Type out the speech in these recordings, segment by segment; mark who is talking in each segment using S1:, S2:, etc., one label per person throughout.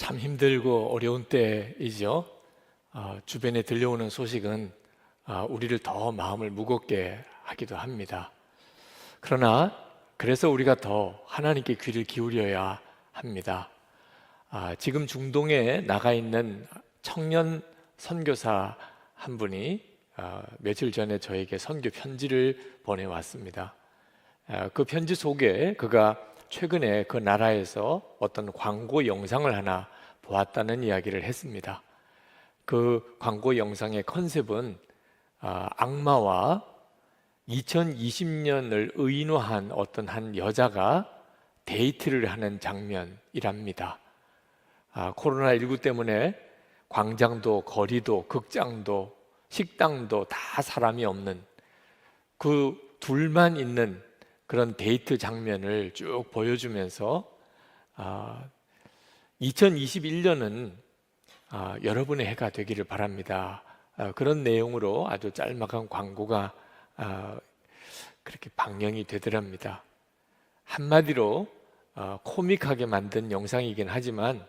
S1: 참 힘들고 어려운 때이죠. 주변에 들려오는 소식은 우리를 더 마음을 무겁게 하기도 합니다. 그러나 그래서 우리가 더 하나님께 귀를 기울여야 합니다. 지금 중동에 나가 있는 청년 선교사 한 분이 며칠 전에 저에게 선교 편지를 보내왔습니다. 그 편지 속에 그가 최근에 그 나라에서 어떤 광고 영상을 하나 보았다는 이야기를 했습니다. 그 광고 영상의 컨셉은 악마와 2020년을 의인화한 어떤 한 여자가 데이트를 하는 장면이랍니다. 코로나19 때문에 광장도 거리도 극장도 식당도 다 사람이 없는 그 둘만 있는 그런 데이트 장면을 쭉 보여주면서 2021년은 여러분의 해가 되기를 바랍니다. 그런 내용으로 아주 짤막한 광고가 그렇게 방영이 되더랍니다. 한마디로 코믹하게 만든 영상이긴 하지만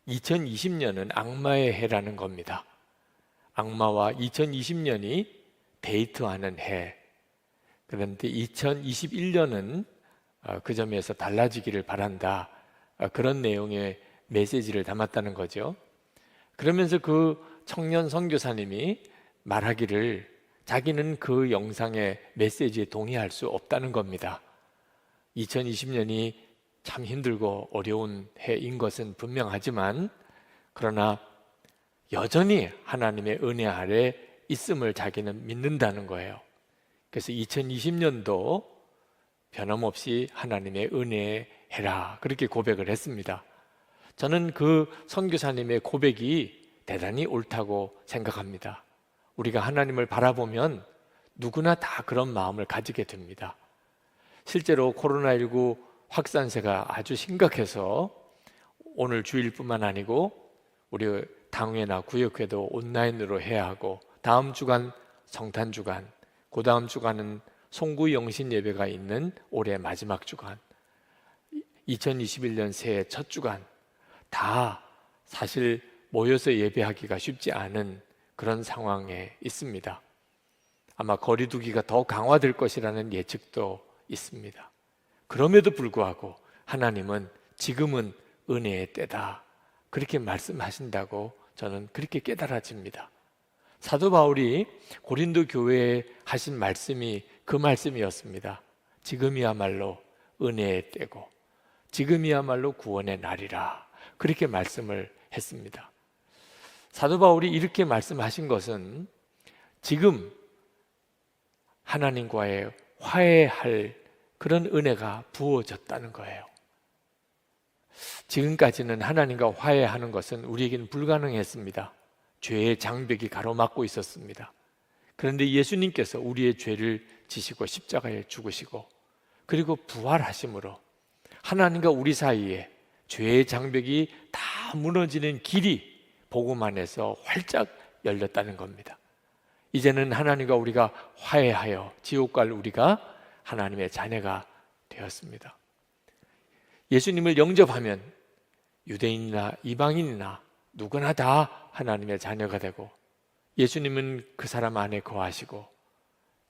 S1: 2020년은 악마의 해라는 겁니다. 악마와 2020년이 데이트하는 해. 그런데 2021년은 그 점에서 달라지기를 바란다. 그런 내용의 메시지를 담았다는 거죠. 그러면서 그 청년 선교사님이 말하기를 자기는 그 영상의 메시지에 동의할 수 없다는 겁니다. 2020년이 참 힘들고 어려운 해인 것은 분명하지만 그러나 여전히 하나님의 은혜 아래 있음을 자기는 믿는다는 거예요. 그래서 2020년도 변함없이 하나님의 은혜의 해라 그렇게 고백을 했습니다. 저는 그 선교사님의 고백이 대단히 옳다고 생각합니다. 우리가 하나님을 바라보면 누구나 다 그런 마음을 가지게 됩니다. 실제로 코로나19 확산세가 아주 심각해서 오늘 주일뿐만 아니고 우리 당회나 구역회도 온라인으로 해야 하고 다음 주간 성탄 주간 그 다음 주간은 송구 영신 예배가 있는 올해 마지막 주간 2021년 새해 첫 주간 다 사실 모여서 예배하기가 쉽지 않은 그런 상황에 있습니다. 아마 거리두기가 더 강화될 것이라는 예측도 있습니다. 그럼에도 불구하고 하나님은 지금은 은혜의 때다 그렇게 말씀하신다고 저는 그렇게 깨달아집니다. 사도 바울이 고린도 교회에 하신 말씀이 그 말씀이었습니다. 지금이야말로 은혜의 때고 지금이야말로 구원의 날이라 그렇게 말씀을 했습니다. 사도 바울이 이렇게 말씀하신 것은 지금 하나님과의 화해할 그런 은혜가 부어졌다는 거예요. 지금까지는 하나님과 화해하는 것은 우리에게는 불가능했습니다. 죄의 장벽이 가로막고 있었습니다. 그런데 예수님께서 우리의 죄를 지시고 십자가에 죽으시고 그리고 부활하심으로 하나님과 우리 사이에 죄의 장벽이 다 무너지는 길이 복음 안에서 활짝 열렸다는 겁니다. 이제는 하나님과 우리가 화해하여 지옥 갈 우리가 하나님의 자녀가 되었습니다. 예수님을 영접하면 유대인이나 이방인이나 누구나 다 하나님의 자녀가 되고 예수님은 그 사람 안에 거하시고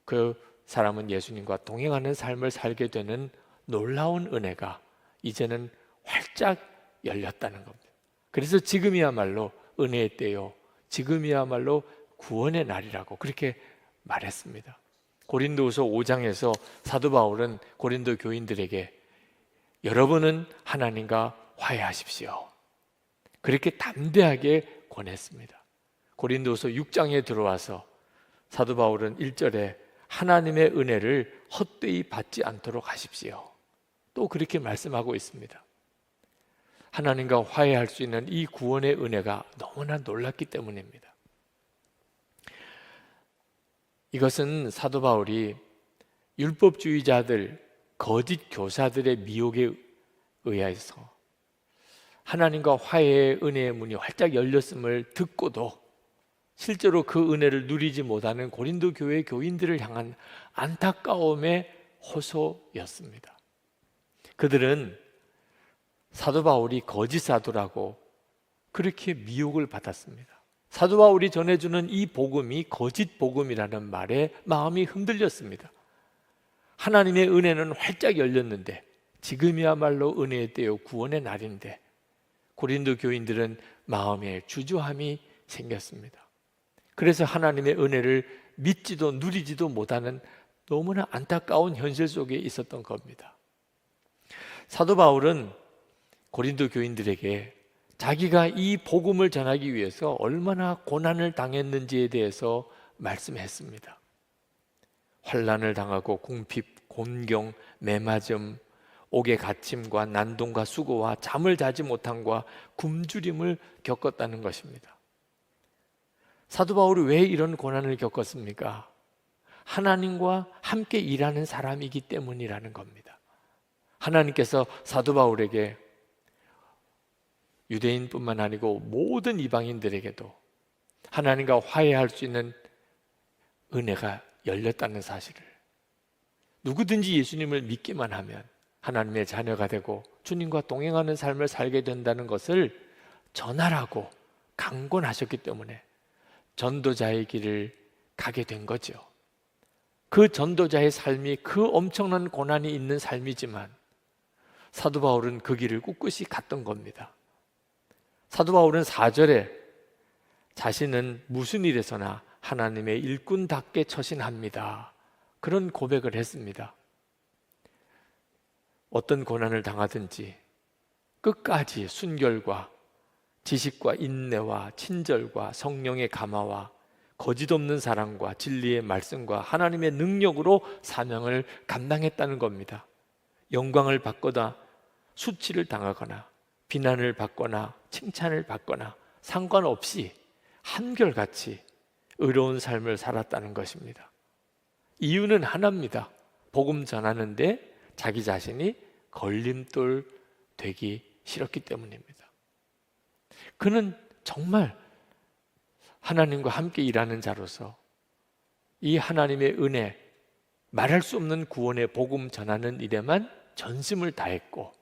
S1: 그 사람은 예수님과 동행하는 삶을 살게 되는 놀라운 은혜가 이제는 활짝 열렸다는 겁니다. 그래서 지금이야말로 은혜의 때요 지금이야말로 구원의 날이라고 그렇게 말했습니다. 고린도후서 5장에서 사도 바울은 고린도 교인들에게 여러분은 하나님과 화해하십시오 그렇게 담대하게 권했습니다. 고린도후서 6장에 들어와서 사도 바울은 1절에 하나님의 은혜를 헛되이 받지 않도록 하십시오 또 그렇게 말씀하고 있습니다. 하나님과 화해할 수 있는 이 구원의 은혜가 너무나 놀랍기 때문입니다. 이것은 사도 바울이 율법주의자들, 거짓 교사들의 미혹에 의해서 하나님과 화해의 은혜의 문이 활짝 열렸음을 듣고도 실제로 그 은혜를 누리지 못하는 고린도 교회 교인들을 향한 안타까움의 호소였습니다. 그들은 사도 바울이 거짓 사도라고 그렇게 미혹을 받았습니다. 사도 바울이 전해주는 이 복음이 거짓 복음이라는 말에 마음이 흔들렸습니다. 하나님의 은혜는 활짝 열렸는데 지금이야말로 은혜의 때요 구원의 날인데 고린도 교인들은 마음에 주저함이 생겼습니다. 그래서 하나님의 은혜를 믿지도 누리지도 못하는 너무나 안타까운 현실 속에 있었던 겁니다. 사도 바울은 고린도 교인들에게 자기가 이 복음을 전하기 위해서 얼마나 고난을 당했는지에 대해서 말씀했습니다. 환난을 당하고 궁핍, 곤경, 매맞음, 옥의 갇힘과 난동과 수고와 잠을 자지 못함과 굶주림을 겪었다는 것입니다. 사도 바울이 왜 이런 고난을 겪었습니까? 하나님과 함께 일하는 사람이기 때문이라는 겁니다. 하나님께서 사도 바울에게 유대인뿐만 아니고 모든 이방인들에게도 하나님과 화해할 수 있는 은혜가 열렸다는 사실을, 누구든지 예수님을 믿기만 하면 하나님의 자녀가 되고 주님과 동행하는 삶을 살게 된다는 것을 전하라고 강권하셨기 때문에 전도자의 길을 가게 된 거죠. 그 전도자의 삶이 그 엄청난 고난이 있는 삶이지만 사도 바울은 그 길을 꿋꿋이 갔던 겁니다. 사도 바울은 4절에 자신은 무슨 일에서나 하나님의 일꾼답게 처신합니다. 그런 고백을 했습니다. 어떤 고난을 당하든지 끝까지 순결과 지식과 인내와 친절과 성령의 감화와 거짓없는 사랑과 진리의 말씀과 하나님의 능력으로 사명을 감당했다는 겁니다. 영광을 받거나 수치를 당하거나 비난을 받거나 칭찬을 받거나 상관없이 한결같이 의로운 삶을 살았다는 것입니다. 이유는 하나입니다. 복음 전하는데 자기 자신이 걸림돌 되기 싫었기 때문입니다. 그는 정말 하나님과 함께 일하는 자로서 이 하나님의 은혜, 말할 수 없는 구원의 복음 전하는 일에만 전심을 다했고,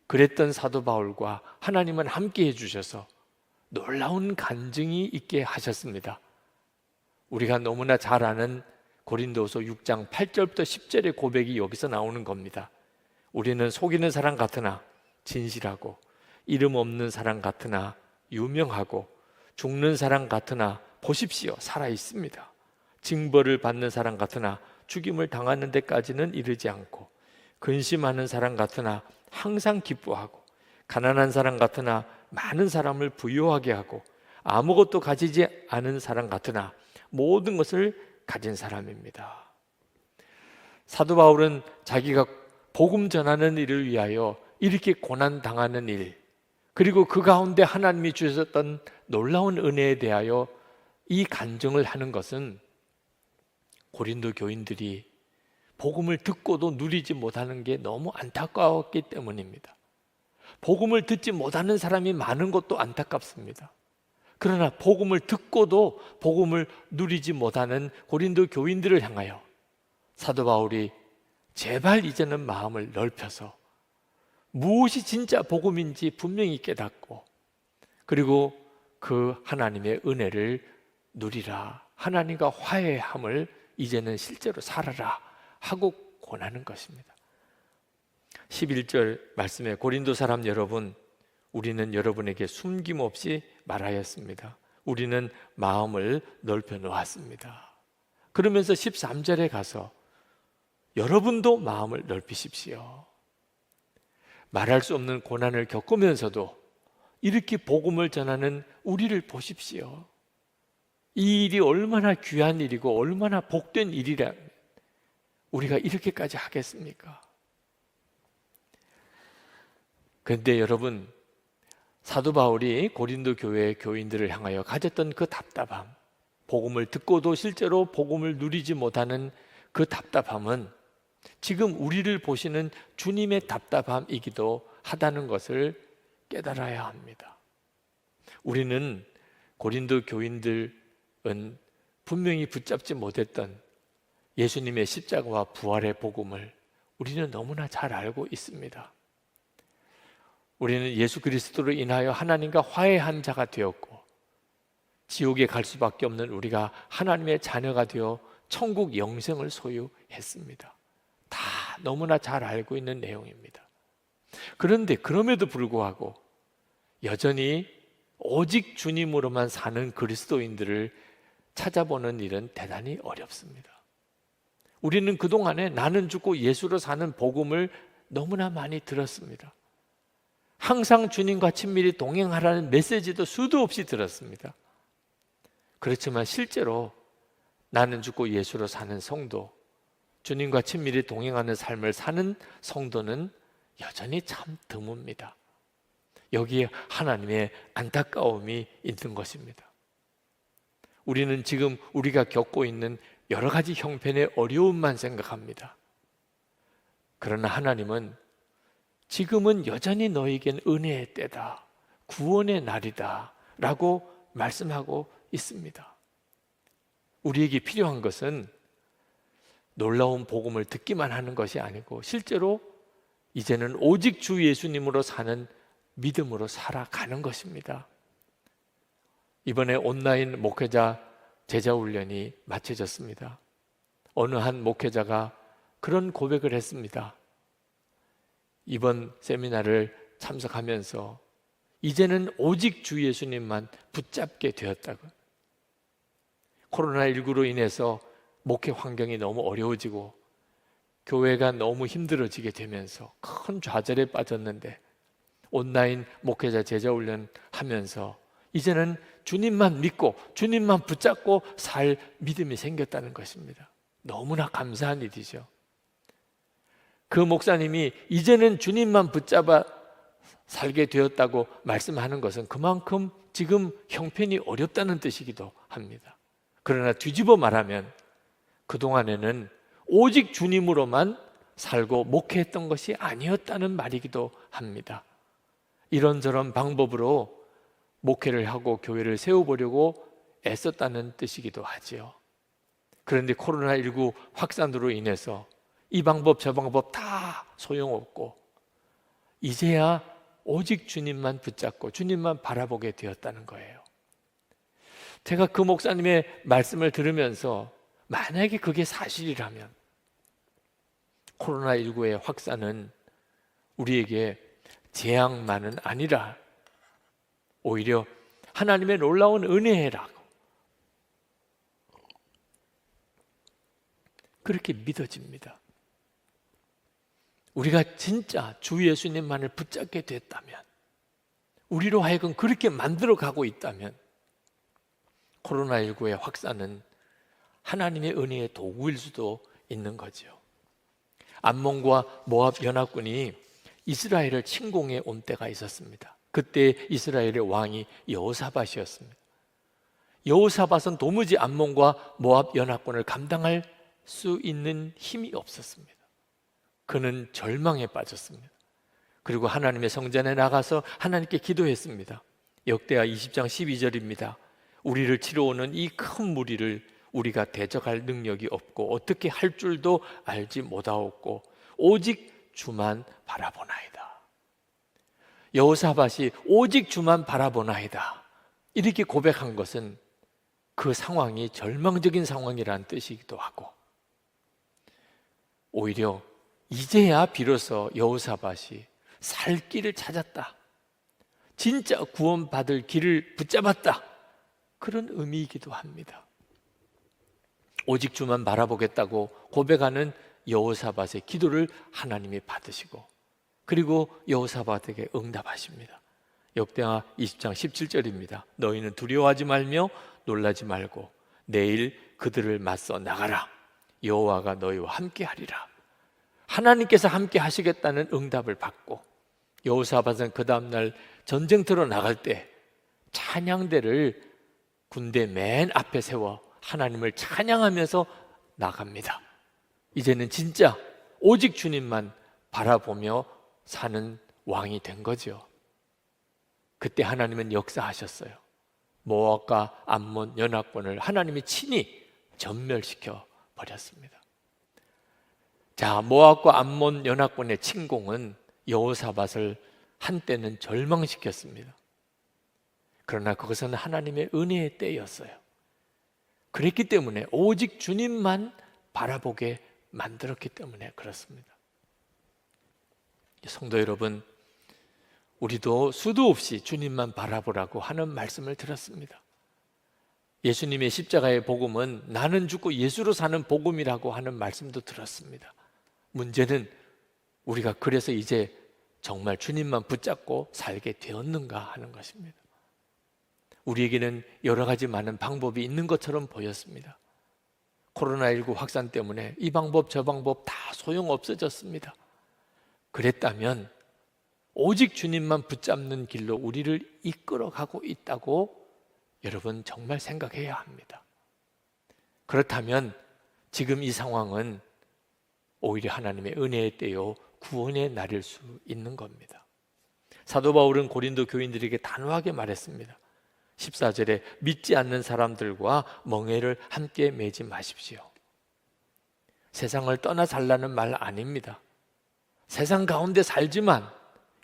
S1: 그랬던 사도 바울과 하나님은 함께 해주셔서 놀라운 간증이 있게 하셨습니다. 우리가 너무나 잘 아는 고린도서 6장 8절부터 10절의 고백이 여기서 나오는 겁니다. 우리는 속이는 사람 같으나 진실하고, 이름 없는 사람 같으나 유명하고, 죽는 사람 같으나 보십시오 살아 있습니다. 징벌을 받는 사람 같으나 죽임을 당하는 데까지는 이르지 않고, 근심하는 사람 같으나 항상 기뻐하고, 가난한 사람 같으나 많은 사람을 부유하게 하고, 아무것도 가지지 않은 사람 같으나 모든 것을 가진 사람입니다. 사도 바울은 자기가 복음 전하는 일을 위하여 이렇게 고난 당하는 일, 그리고 그 가운데 하나님이 주셨던 놀라운 은혜에 대하여 이 간증을 하는 것은 고린도 교인들이 복음을 듣고도 누리지 못하는 게 너무 안타까웠기 때문입니다. 복음을 듣지 못하는 사람이 많은 것도 안타깝습니다. 그러나 복음을 듣고도 복음을 누리지 못하는 고린도 교인들을 향하여 사도 바울이 제발 이제는 마음을 넓혀서 무엇이 진짜 복음인지 분명히 깨닫고, 그리고 그 하나님의 은혜를 누리라, 하나님과 화해함을 이제는 실제로 살아라 하고 권하는 것입니다. 11절 말씀에 고린도 사람 여러분, 우리는 여러분에게 숨김없이 말하였습니다. 우리는 마음을 넓혀 놓았습니다. 그러면서 13절에 가서 여러분도 마음을 넓히십시오. 말할 수 없는 고난을 겪으면서도 이렇게 복음을 전하는 우리를 보십시오. 이 일이 얼마나 귀한 일이고 얼마나 복된 일이라 우리가 이렇게까지 하겠습니까? 그런데 여러분, 사도 바울이 고린도 교회 교인들을 향하여 가졌던 그 답답함, 복음을 듣고도 실제로 복음을 누리지 못하는 그 답답함은 지금 우리를 보시는 주님의 답답함이기도 하다는 것을 깨달아야 합니다. 우리는 고린도 교인들은 분명히 붙잡지 못했던 예수님의 십자가와 부활의 복음을 우리는 너무나 잘 알고 있습니다. 우리는 예수 그리스도로 인하여 하나님과 화해한 자가 되었고 지옥에 갈 수밖에 없는 우리가 하나님의 자녀가 되어 천국 영생을 소유했습니다. 다 너무나 잘 알고 있는 내용입니다. 그런데 그럼에도 불구하고 여전히 오직 주님으로만 사는 그리스도인들을 찾아보는 일은 대단히 어렵습니다. 우리는 그동안에 나는 죽고 예수로 사는 복음을 너무나 많이 들었습니다. 항상 주님과 친밀히 동행하라는 메시지도 수도 없이 들었습니다. 그렇지만 실제로 나는 죽고 예수로 사는 성도, 주님과 친밀히 동행하는 삶을 사는 성도는 여전히 참 드뭅니다. 여기에 하나님의 안타까움이 있는 것입니다. 우리는 지금 우리가 겪고 있는 여러 가지 형편의 어려움만 생각합니다. 그러나 하나님은 지금은 여전히 너에겐 은혜의 때다, 구원의 날이다 라고 말씀하고 있습니다. 우리에게 필요한 것은 놀라운 복음을 듣기만 하는 것이 아니고 실제로 이제는 오직 주 예수님으로 사는 믿음으로 살아가는 것입니다. 이번에 온라인 목회자 제자훈련이 마쳐졌습니다. 어느 한 목회자가 그런 고백을 했습니다. 이번 세미나를 참석하면서 이제는 오직 주 예수님만 붙잡게 되었다고. 코로나19로 인해서 목회 환경이 너무 어려워지고 교회가 너무 힘들어지게 되면서 큰 좌절에 빠졌는데 온라인 목회자 제자훈련 하면서 이제는 주님만 믿고 주님만 붙잡고 살 믿음이 생겼다는 것입니다. 너무나 감사한 일이죠. 그 목사님이 이제는 주님만 붙잡아 살게 되었다고 말씀하는 것은 그만큼 지금 형편이 어렵다는 뜻이기도 합니다. 그러나 뒤집어 말하면 그동안에는 오직 주님으로만 살고 목회했던 것이 아니었다는 말이기도 합니다. 이런저런 방법으로 목회를 하고 교회를 세워보려고 애썼다는 뜻이기도 하지요. 그런데 코로나19 확산으로 인해서 이 방법 저 방법 다 소용없고 이제야 오직 주님만 붙잡고 주님만 바라보게 되었다는 거예요. 제가 그 목사님의 말씀을 들으면서 만약에 그게 사실이라면 코로나19의 확산은 우리에게 재앙만은 아니라 오히려 하나님의 놀라운 은혜라고 그렇게 믿어집니다. 우리가 진짜 주 예수님만을 붙잡게 됐다면, 우리로 하여금 그렇게 만들어가고 있다면 코로나19의 확산은 하나님의 은혜의 도구일 수도 있는 거죠. 암몬과 모압 연합군이 이스라엘을 침공해 온 때가 있었습니다. 그때 이스라엘의 왕이 여호사밧이었습니다. 여호사밧은 도무지 암몬과 모압 연합군을 감당할 수 있는 힘이 없었습니다. 그는 절망에 빠졌습니다. 그리고 하나님의 성전에 나가서 하나님께 기도했습니다. 역대하 20장 12절입니다. 우리를 치러 오는 이 큰 무리를 우리가 대적할 능력이 없고 어떻게 할 줄도 알지 못하옵고 오직 주만 바라보나이다. 여호사밧이 오직 주만 바라보나이다 이렇게 고백한 것은 그 상황이 절망적인 상황이라는 뜻이기도 하고, 오히려 이제야 비로소 여호사밧이 살 길을 찾았다, 진짜 구원받을 길을 붙잡았다, 그런 의미이기도 합니다. 오직 주만 바라보겠다고 고백하는 여호사밧의 기도를 하나님이 받으시고 그리고 여호사밧에게 응답하십니다. 역대하 20장 17절입니다. 너희는 두려워하지 말며 놀라지 말고 내일 그들을 맞서 나가라. 여호와가 너희와 함께 하리라. 하나님께서 함께 하시겠다는 응답을 받고 여호사밧은 그 다음날 전쟁터로 나갈 때 찬양대를 군대 맨 앞에 세워 하나님을 찬양하면서 나갑니다. 이제는 진짜 오직 주님만 바라보며 사는 왕이 된 거죠. 그때 하나님은 역사하셨어요. 모압과 암몬 연합군을 하나님이 친히 전멸시켜 버렸습니다. 자, 모압과 암몬 연합군의 침공은 여호사밧을 한때는 절망시켰습니다. 그러나 그것은 하나님의 은혜의 때였어요. 그랬기 때문에 오직 주님만 바라보게 만들었기 때문에 그렇습니다. 성도 여러분, 우리도 수도 없이 주님만 바라보라고 하는 말씀을 들었습니다. 예수님의 십자가의 복음은 나는 죽고 예수로 사는 복음이라고 하는 말씀도 들었습니다. 문제는 우리가 그래서 이제 정말 주님만 붙잡고 살게 되었는가 하는 것입니다. 우리에게는 여러 가지 많은 방법이 있는 것처럼 보였습니다. 코로나19 확산 때문에 이 방법 저 방법 다 소용없어졌습니다. 그랬다면 오직 주님만 붙잡는 길로 우리를 이끌어가고 있다고 여러분 정말 생각해야 합니다. 그렇다면 지금 이 상황은 오히려 하나님의 은혜의 때요 구원의 날일 수 있는 겁니다. 사도 바울은 고린도 교인들에게 단호하게 말했습니다. 14절에 믿지 않는 사람들과 멍에를 함께 매지 마십시오. 세상을 떠나 살라는 말 아닙니다. 세상 가운데 살지만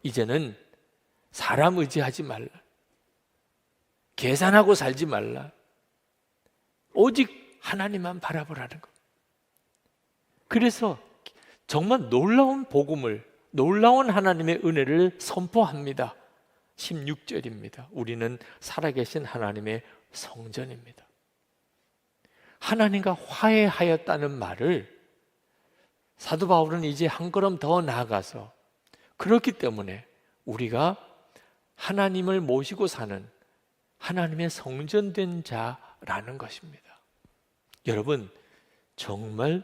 S1: 이제는 사람 의지하지 말라. 계산하고 살지 말라. 오직 하나님만 바라보라는 것. 그래서 정말 놀라운 복음을, 놀라운 하나님의 은혜를 선포합니다. 16절입니다. 우리는 살아계신 하나님의 성전입니다. 하나님과 화해하였다는 말을 사도 바울은 이제 한 걸음 더 나아가서 그렇기 때문에 우리가 하나님을 모시고 사는 하나님의 성전된 자라는 것입니다. 여러분, 정말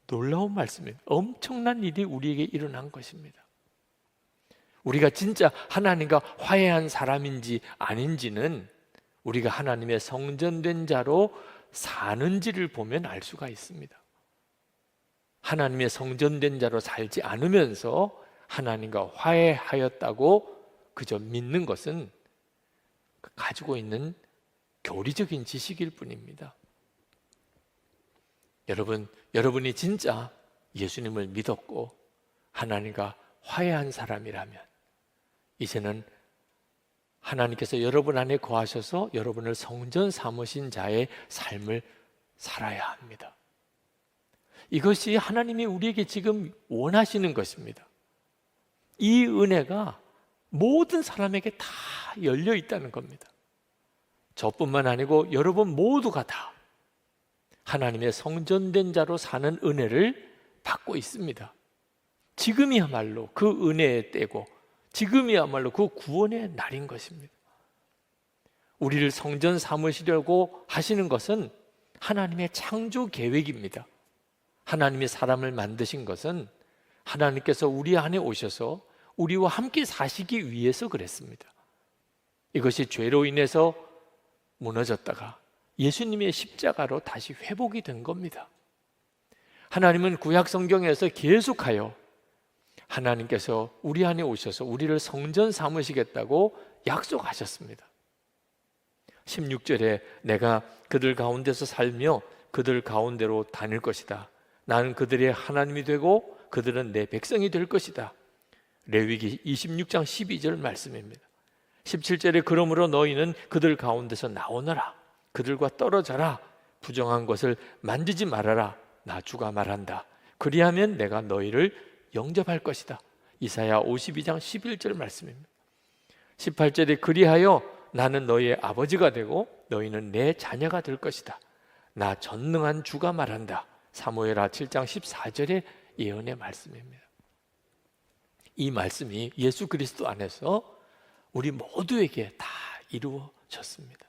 S1: 놀라운 말씀입니다. 엄청난 일이 우리에게 일어난 것입니다. 우리가 진짜 하나님과 화해한 사람인지 아닌지는 우리가 하나님의 성전된 자로 사는지를 보면 알 수가 있습니다. 하나님의 성전된 자로 살지 않으면서 하나님과 화해하였다고 그저 믿는 것은 가지고 있는 교리적인 지식일 뿐입니다. 여러분이 진짜 예수님을 믿었고 하나님과 화해한 사람이라면 이제는 하나님께서 여러분 안에 거하셔서 여러분을 성전 삼으신 자의 삶을 살아야 합니다. 이것이 하나님이 우리에게 지금 원하시는 것입니다. 이 은혜가 모든 사람에게 다 열려 있다는 겁니다. 저뿐만 아니고 여러분 모두가 다 하나님의 성전된 자로 사는 은혜를 받고 있습니다. 지금이야말로 그 은혜의 때고 지금이야말로 그 구원의 날인 것입니다. 우리를 성전 삼으시려고 하시는 것은 하나님의 창조 계획입니다. 하나님이 사람을 만드신 것은 하나님께서 우리 안에 오셔서 우리와 함께 사시기 위해서 그랬습니다. 이것이 죄로 인해서 무너졌다가 예수님의 십자가로 다시 회복이 된 겁니다. 하나님은 구약 성경에서 계속하여 하나님께서 우리 안에 오셔서 우리를 성전 삼으시겠다고 약속하셨습니다. 16절에 내가 그들 가운데서 살며 그들 가운데로 다닐 것이다. 나는 그들의 하나님이 되고 그들은 내 백성이 될 것이다. 레위기 26장 12절 말씀입니다. 17절에 그러므로 너희는 그들 가운데서 나오너라. 그들과 떨어져라. 부정한 것을 만지지 말아라. 나 주가 말한다. 그리하면 내가 너희를 영접할 것이다. 이사야 52장 11절 말씀입니다. 18절에 그리하여 나는 너희의 아버지가 되고 너희는 내 자녀가 될 것이다. 나 전능한 주가 말한다. 사무엘하 7장 14절의 예언의 말씀입니다. 이 말씀이 예수 그리스도 안에서 우리 모두에게 다 이루어졌습니다.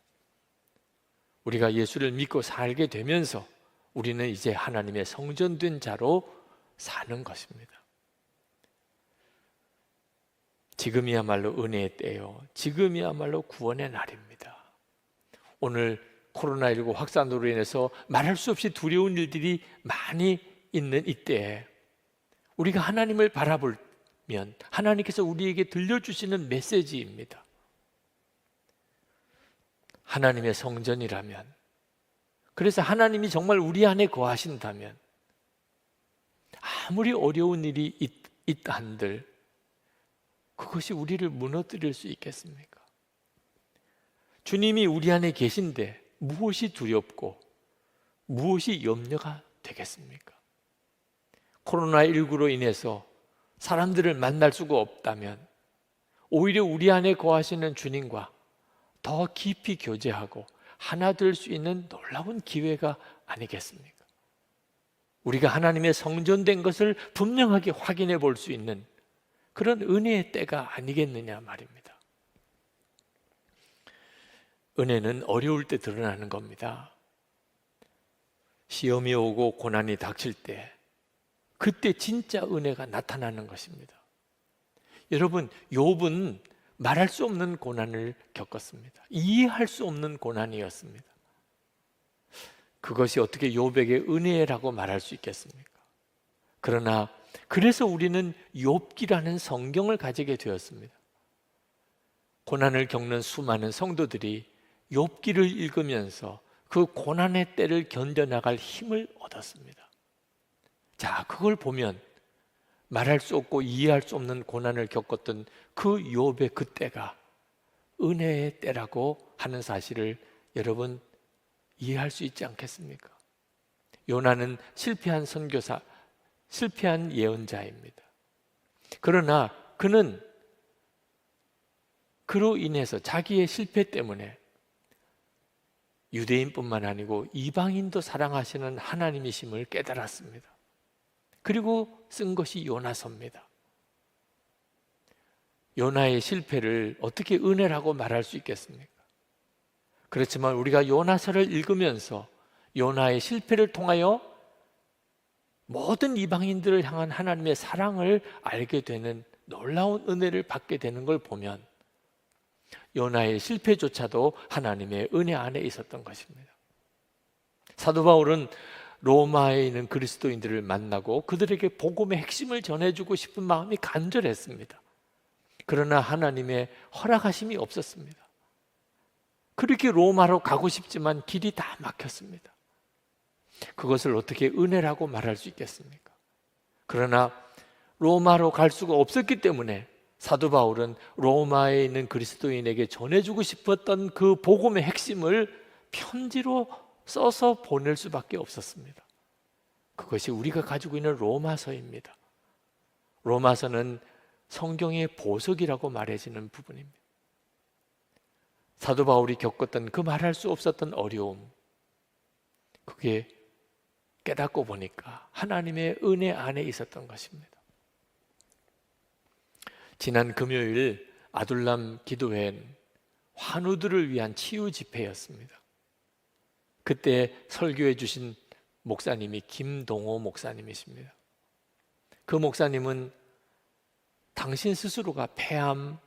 S1: 우리가 예수를 믿고 살게 되면서 우리는 이제 하나님의 성전된 자로 사는 것입니다. 지금이야말로 은혜의 때요. 지금이야말로 구원의 날입니다. 오늘 코로나19 확산으로 인해서 말할 수 없이 두려운 일들이 많이 있는 이때에 우리가 하나님을 바라보면 하나님께서 우리에게 들려주시는 메시지입니다. 하나님의 성전이라면, 그래서 하나님이 정말 우리 안에 거하신다면 아무리 어려운 일이 있다 한들 그것이 우리를 무너뜨릴 수 있겠습니까? 주님이 우리 안에 계신데 무엇이 두렵고 무엇이 염려가 되겠습니까? 코로나19로 인해서 사람들을 만날 수가 없다면 오히려 우리 안에 거하시는 주님과 더 깊이 교제하고 하나 될 수 있는 놀라운 기회가 아니겠습니까? 우리가 하나님의 성전된 것을 분명하게 확인해 볼 수 있는 그런 은혜의 때가 아니겠느냐 말입니다. 은혜는 어려울 때 드러나는 겁니다. 시험이 오고 고난이 닥칠 때, 그때 진짜 은혜가 나타나는 것입니다. 여러분, 욥은 말할 수 없는 고난을 겪었습니다. 이해할 수 없는 고난이었습니다. 그것이 어떻게 욥에게 은혜라고 말할 수 있겠습니까? 그러나 그래서 우리는 욥기라는 성경을 가지게 되었습니다. 고난을 겪는 수많은 성도들이 욥기를 읽으면서 그 고난의 때를 견뎌나갈 힘을 얻었습니다. 자, 그걸 보면 말할 수 없고 이해할 수 없는 고난을 겪었던 그 욥의 그 때가 은혜의 때라고 하는 사실을 여러분 이해할 수 있지 않겠습니까? 요나는 실패한 선교사, 실패한 예언자입니다. 그러나 그는 그로 인해서 자기의 실패 때문에 유대인뿐만 아니고 이방인도 사랑하시는 하나님이심을 깨달았습니다. 그리고 쓴 것이 요나서입니다. 요나의 실패를 어떻게 은혜라고 말할 수 있겠습니까? 그렇지만 우리가 요나서를 읽으면서 요나의 실패를 통하여 모든 이방인들을 향한 하나님의 사랑을 알게 되는 놀라운 은혜를 받게 되는 걸 보면 요나의 실패조차도 하나님의 은혜 안에 있었던 것입니다. 사도 바울은 로마에 있는 그리스도인들을 만나고 그들에게 복음의 핵심을 전해주고 싶은 마음이 간절했습니다. 그러나 하나님의 허락하심이 없었습니다. 그렇게 로마로 가고 싶지만 길이 다 막혔습니다. 그것을 어떻게 은혜라고 말할 수 있겠습니까? 그러나 로마로 갈 수가 없었기 때문에 사도 바울은 로마에 있는 그리스도인에게 전해주고 싶었던 그 복음의 핵심을 편지로 써서 보낼 수밖에 없었습니다. 그것이 우리가 가지고 있는 로마서입니다. 로마서는 성경의 보석이라고 말해지는 부분입니다. 사도 바울이 겪었던 그 말할 수 없었던 어려움, 그게 깨닫고 보니까 하나님의 은혜 안에 있었던 것입니다. 지난 금요일 아둘람 기도회는 환우들을 위한 치유 집회였습니다. 그때 설교해 주신 목사님이 김동호 목사님이십니다. 그 목사님은 당신 스스로가 폐암을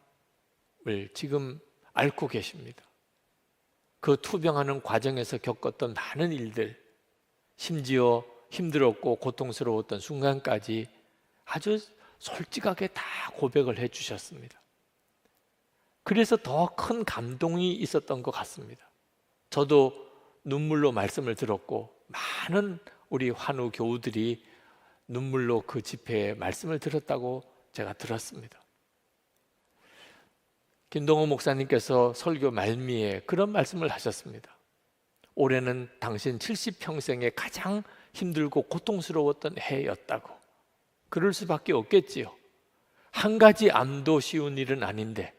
S1: 지금 앓고 계십니다. 그 투병하는 과정에서 겪었던 많은 일들, 심지어 힘들었고 고통스러웠던 순간까지 아주 솔직하게 다 고백을 해 주셨습니다. 그래서 더 큰 감동이 있었던 것 같습니다. 저도 눈물로 말씀을 들었고 많은 우리 환우 교우들이 눈물로 그 집회에 말씀을 들었다고 제가 들었습니다. 김동호 목사님께서 설교 말미에 그런 말씀을 하셨습니다. 올해는 당신 70평생에 가장 힘들고 고통스러웠던 해였다고. 그럴 수밖에 없겠지요. 한 가지 암도 쉬운 일은 아닌데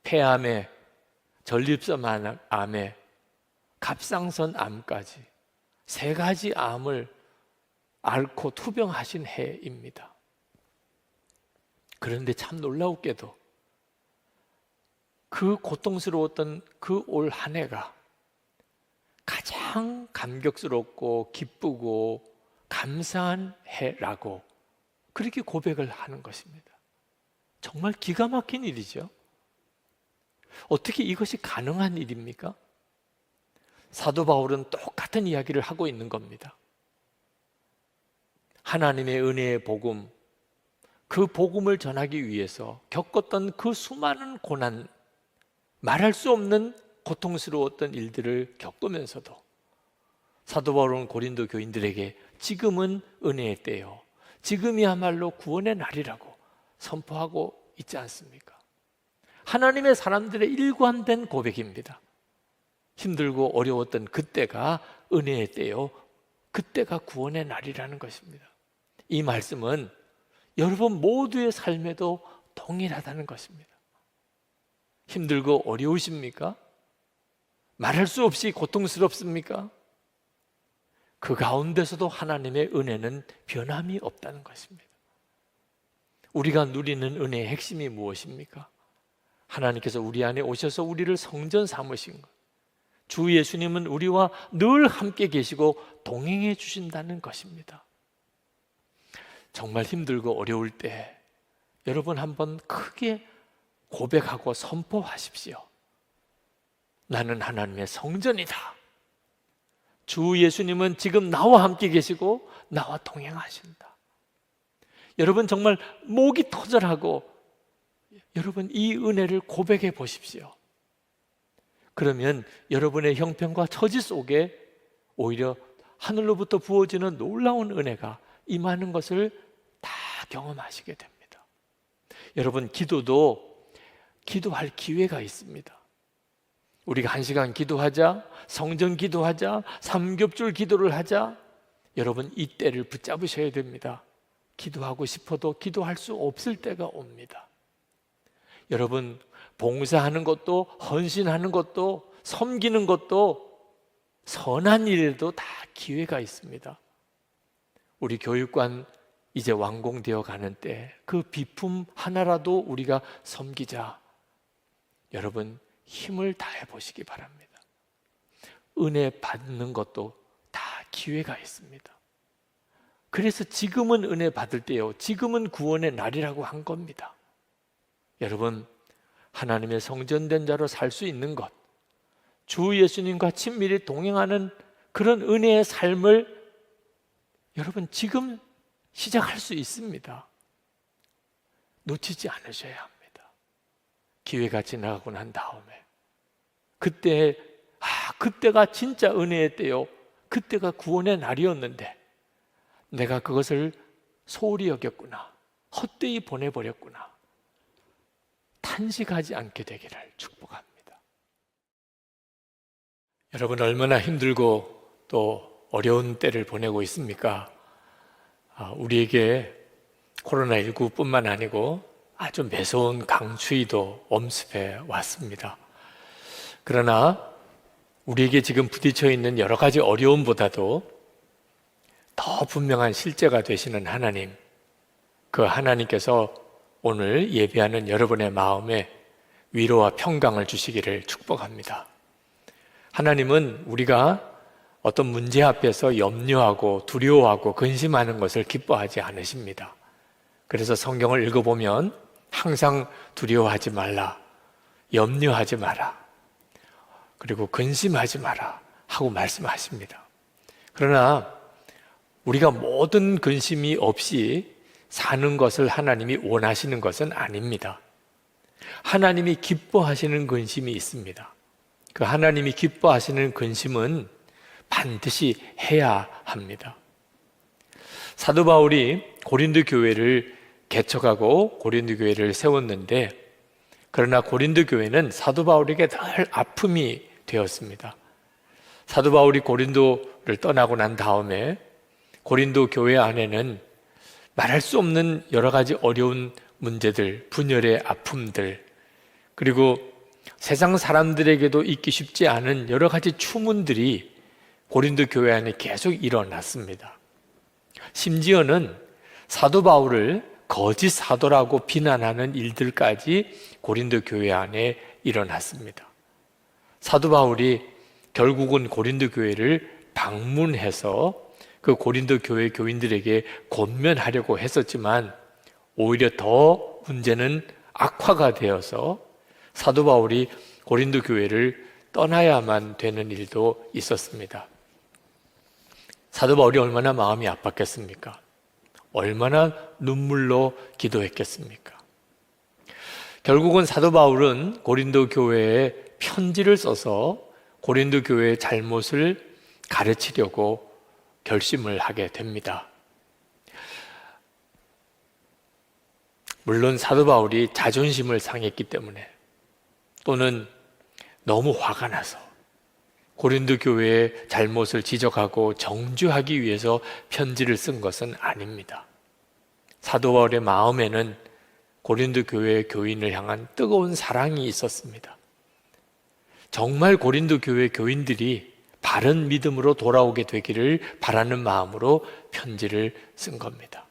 S1: 폐암에 전립선 암에 갑상선 암까지 3가지 암을 앓고 투병하신 해입니다. 그런데 참 놀라웠게도 그 고통스러웠던 그 올 한 해가 가장 감격스럽고 기쁘고 감사한 해라고 그렇게 고백을 하는 것입니다. 정말 기가 막힌 일이죠. 어떻게 이것이 가능한 일입니까? 사도 바울은 똑같은 이야기를 하고 있는 겁니다. 하나님의 은혜의 복음, 그 복음을 전하기 위해서 겪었던 그 수많은 고난, 말할 수 없는 고통스러웠던 일들을 겪으면서도 사도 바울은 고린도 교인들에게 지금은 은혜의 때요, 지금이야말로 구원의 날이라고 선포하고 있지 않습니까? 하나님의 사람들의 일관된 고백입니다. 힘들고 어려웠던 그때가 은혜의 때요, 그때가 구원의 날이라는 것입니다. 이 말씀은 여러분 모두의 삶에도 동일하다는 것입니다. 힘들고 어려우십니까? 말할 수 없이 고통스럽습니까? 그 가운데서도 하나님의 은혜는 변함이 없다는 것입니다. 우리가 누리는 은혜의 핵심이 무엇입니까? 하나님께서 우리 안에 오셔서 우리를 성전 삼으신 것, 주 예수님은 우리와 늘 함께 계시고 동행해 주신다는 것입니다. 정말 힘들고 어려울 때 여러분 한번 크게 고백하고 선포하십시오. 나는 하나님의 성전이다. 주 예수님은 지금 나와 함께 계시고 나와 동행하신다. 여러분 정말 목이 터져라고 여러분 이 은혜를 고백해 보십시오. 그러면 여러분의 형편과 처지 속에 오히려 하늘로부터 부어지는 놀라운 은혜가 임하는 것을 다 경험하시게 됩니다. 여러분 기도도 기도할 기회가 있습니다. 우리가 1시간 기도하자, 성전 기도하자, 삼겹줄 기도를 하자, 여러분 이 때를 붙잡으셔야 됩니다. 기도하고 싶어도 기도할 수 없을 때가 옵니다. 여러분 봉사하는 것도, 헌신하는 것도, 섬기는 것도, 선한 일에도 다 기회가 있습니다. 우리 교육관 이제 완공되어 가는 때 그 비품 하나라도 우리가 섬기자. 여러분 힘을 다해 보시기 바랍니다. 은혜 받는 것도 다 기회가 있습니다. 그래서 지금은 은혜 받을 때요, 지금은 구원의 날이라고 한 겁니다. 여러분 하나님의 성전된 자로 살 수 있는 것, 주 예수님과 친밀히 동행하는 그런 은혜의 삶을 여러분 지금 시작할 수 있습니다. 놓치지 않으셔야 합니다. 기회가 지나가고 난 다음에 그때가 진짜 은혜의 때요, 그때가 구원의 날이었는데 내가 그것을 소홀히 여겼구나, 헛되이 보내버렸구나, 탄식하지 않게 되기를 축복합니다. 여러분 얼마나 힘들고 또 어려운 때를 보내고 있습니까? 우리에게 코로나19뿐만 아니고 아주 매서운 강추위도 엄습해 왔습니다. 그러나 우리에게 지금 부딪혀 있는 여러 가지 어려움보다도 더 분명한 실제가 되시는 하나님, 그 하나님께서 오늘 예배하는 여러분의 마음에 위로와 평강을 주시기를 축복합니다. 하나님은 우리가 어떤 문제 앞에서 염려하고 두려워하고 근심하는 것을 기뻐하지 않으십니다. 그래서 성경을 읽어보면 항상 두려워하지 말라, 염려하지 마라, 그리고 근심하지 마라 하고 말씀하십니다. 그러나 우리가 모든 근심이 없이 사는 것을 하나님이 원하시는 것은 아닙니다. 하나님이 기뻐하시는 근심이 있습니다. 그 하나님이 기뻐하시는 근심은 반드시 해야 합니다. 사도 바울이 고린도 교회를 개척하고 고린도 교회를 세웠는데, 그러나 고린도 교회는 사도 바울에게 늘 아픔이 되었습니다. 사도 바울이 고린도를 떠나고 난 다음에 고린도 교회 안에는 말할 수 없는 여러 가지 어려운 문제들, 분열의 아픔들, 그리고 세상 사람들에게도 있기 쉽지 않은 여러 가지 추문들이 고린도 교회 안에 계속 일어났습니다. 심지어는 사도 바울을 거짓 사도라고 비난하는 일들까지 고린도 교회 안에 일어났습니다. 사도 바울이 결국은 고린도 교회를 방문해서 그 고린도 교회 교인들에게 권면하려고 했었지만 오히려 더 문제는 악화가 되어서 사도 바울이 고린도 교회를 떠나야만 되는 일도 있었습니다. 사도 바울이 얼마나 마음이 아팠겠습니까? 얼마나 눈물로 기도했겠습니까? 결국은 사도 바울은 고린도 교회에 편지를 써서 고린도 교회의 잘못을 가르치려고 결심을 하게 됩니다. 물론 사도 바울이 자존심을 상했기 때문에, 또는 너무 화가 나서 고린도 교회의 잘못을 지적하고 정죄하기 위해서 편지를 쓴 것은 아닙니다. 사도 바울의 마음에는 고린도 교회의 교인을 향한 뜨거운 사랑이 있었습니다. 정말 고린도 교회 교인들이 바른 믿음으로 돌아오게 되기를 바라는 마음으로 편지를 쓴 겁니다.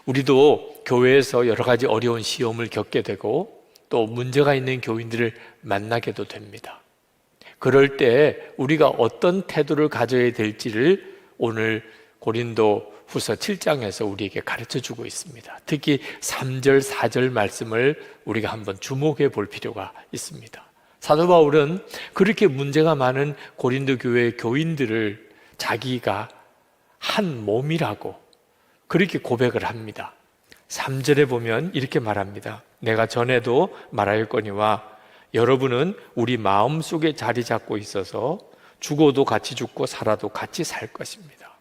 S1: 우리도 교회에서 여러 가지 어려운 시험을 겪게 되고 또 문제가 있는 교인들을 만나게도 됩니다. 그럴 때 우리가 어떤 태도를 가져야 될지를 오늘 고린도 후서 7장에서 우리에게 가르쳐 주고 있습니다. 특히 3절, 4절 말씀을 우리가 한번 주목해 볼 필요가 있습니다. 사도 바울은 그렇게 문제가 많은 고린도 교회 교인들을 자기가 한 몸이라고 그렇게 고백을 합니다. 3절에 보면 이렇게 말합니다. 내가 전에도 말하였거니와 여러분은 우리 마음속에 자리 잡고 있어서 죽어도 같이 죽고 살아도 같이 살 것입니다.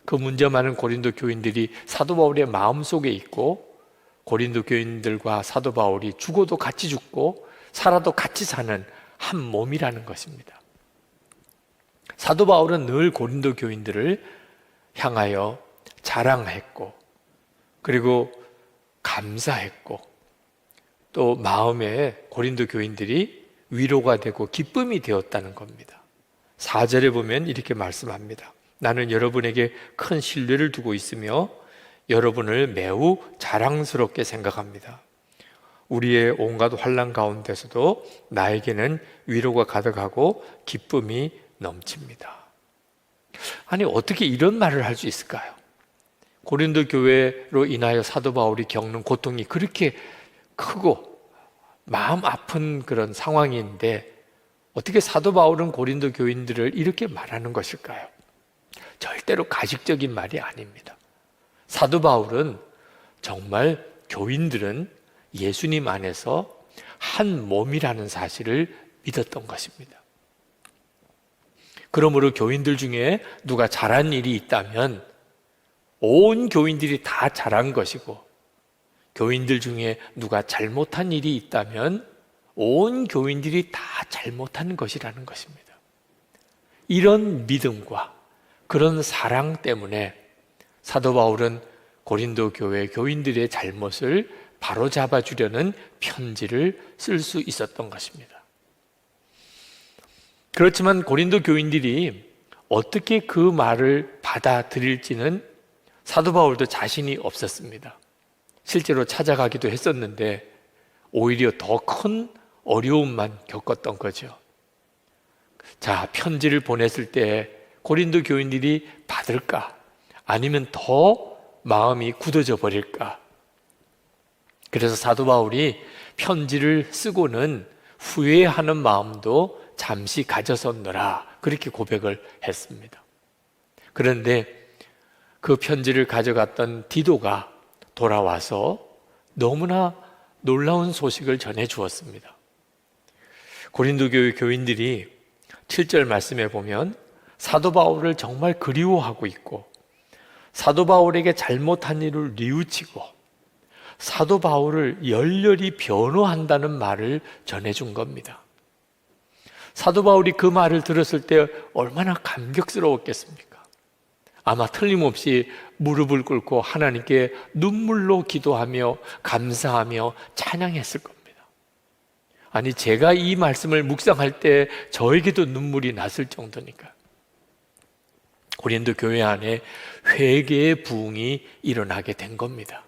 S1: 그 문제 많은 고린도 교인들이 사도 바울의 마음속에 있고 고린도 교인들과 사도 바울이 죽어도 같이 죽고 살아도 같이 사는 한 몸이라는 것입니다. 사도 바울은 늘 고린도 교인들을 향하여 자랑했고 그리고 감사했고 또 마음에 고린도 교인들이 위로가 되고 기쁨이 되었다는 겁니다. 4절에 보면 이렇게 말씀합니다. 나는 여러분에게 큰 신뢰를 두고 있으며 여러분을 매우 자랑스럽게 생각합니다. 우리의 온갖 환난 가운데서도 나에게는 위로가 가득하고 기쁨이 넘칩니다. 아니 어떻게 이런 말을 할 수 있을까요? 고린도 교회로 인하여 사도 바울이 겪는 고통이 그렇게 크고 마음 아픈 그런 상황인데 어떻게 사도 바울은 고린도 교인들을 이렇게 말하는 것일까요? 절대로 가식적인 말이 아닙니다. 사도 바울은 정말 교인들은 예수님 안에서 한 몸이라는 사실을 믿었던 것입니다. 그러므로 교인들 중에 누가 잘한 일이 있다면 온 교인들이 다 잘한 것이고 교인들 중에 누가 잘못한 일이 있다면 온 교인들이 다 잘못한 것이라는 것입니다. 이런 믿음과 그런 사랑 때문에 사도 바울은 고린도 교회 교인들의 잘못을 바로잡아 주려는 편지를 쓸 수 있었던 것입니다. 그렇지만 고린도 교인들이 어떻게 그 말을 받아들일지는 사도 바울도 자신이 없었습니다. 실제로 찾아가기도 했었는데 오히려 더 큰 어려움만 겪었던 거죠. 자, 편지를 보냈을 때 고린도 교인들이 받을까? 아니면 더 마음이 굳어져 버릴까? 그래서 사도 바울이 편지를 쓰고는 후회하는 마음도 잠시 가졌었노라 그렇게 고백을 했습니다. 그런데 그 편지를 가져갔던 디도가 돌아와서 너무나 놀라운 소식을 전해 주었습니다. 고린도 교회 교인들이 7절 말씀에 보면 사도 바울을 정말 그리워하고 있고 사도 바울에게 잘못한 일을 뉘우치고 사도 바울을 열렬히 변호한다는 말을 전해준 겁니다. 사도 바울이 그 말을 들었을 때 얼마나 감격스러웠겠습니까? 아마 틀림없이 무릎을 꿇고 하나님께 눈물로 기도하며 감사하며 찬양했을 겁니다. 아니 제가 이 말씀을 묵상할 때 저에게도 눈물이 났을 정도니까. 고린도 교회 안에 회개의 부흥이 일어나게 된 겁니다.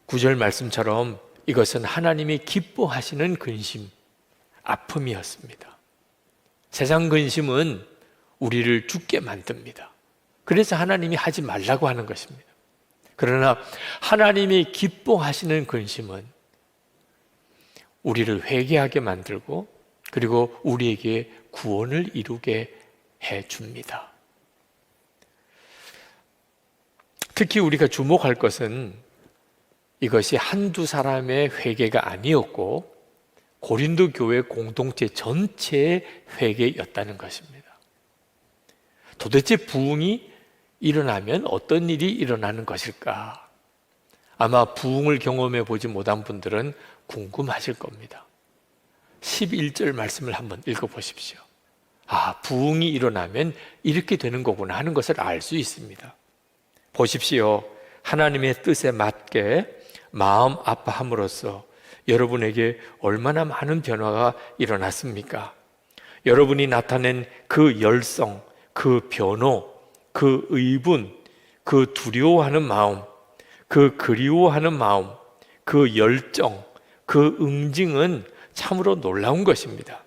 S1: 9절 말씀처럼 이것은 하나님이 기뻐하시는 근심, 아픔이었습니다. 세상 근심은 우리를 죽게 만듭니다. 그래서 하나님이 하지 말라고 하는 것입니다. 그러나 하나님이 기뻐하시는 근심은 우리를 회개하게 만들고 그리고 우리에게 구원을 이루게 해줍니다. 특히 우리가 주목할 것은 이것이 한두 사람의 회개가 아니었고 고린도 교회 공동체 전체의 회개였다는 것입니다. 도대체 부흥이 일어나면 어떤 일이 일어나는 것일까? 아마 부흥을 경험해 보지 못한 분들은 궁금하실 겁니다. 11절 말씀을 한번 읽어보십시오. 아, 부흥이 일어나면 이렇게 되는 거구나 하는 것을 알 수 있습니다. 보십시오. 하나님의 뜻에 맞게 마음 아파함으로써 여러분에게 얼마나 많은 변화가 일어났습니까? 여러분이 나타낸 그 열성, 그 변호, 그 의분, 그 두려워하는 마음, 그 그리워하는 마음, 그 열정, 그 응징은 참으로 놀라운 것입니다.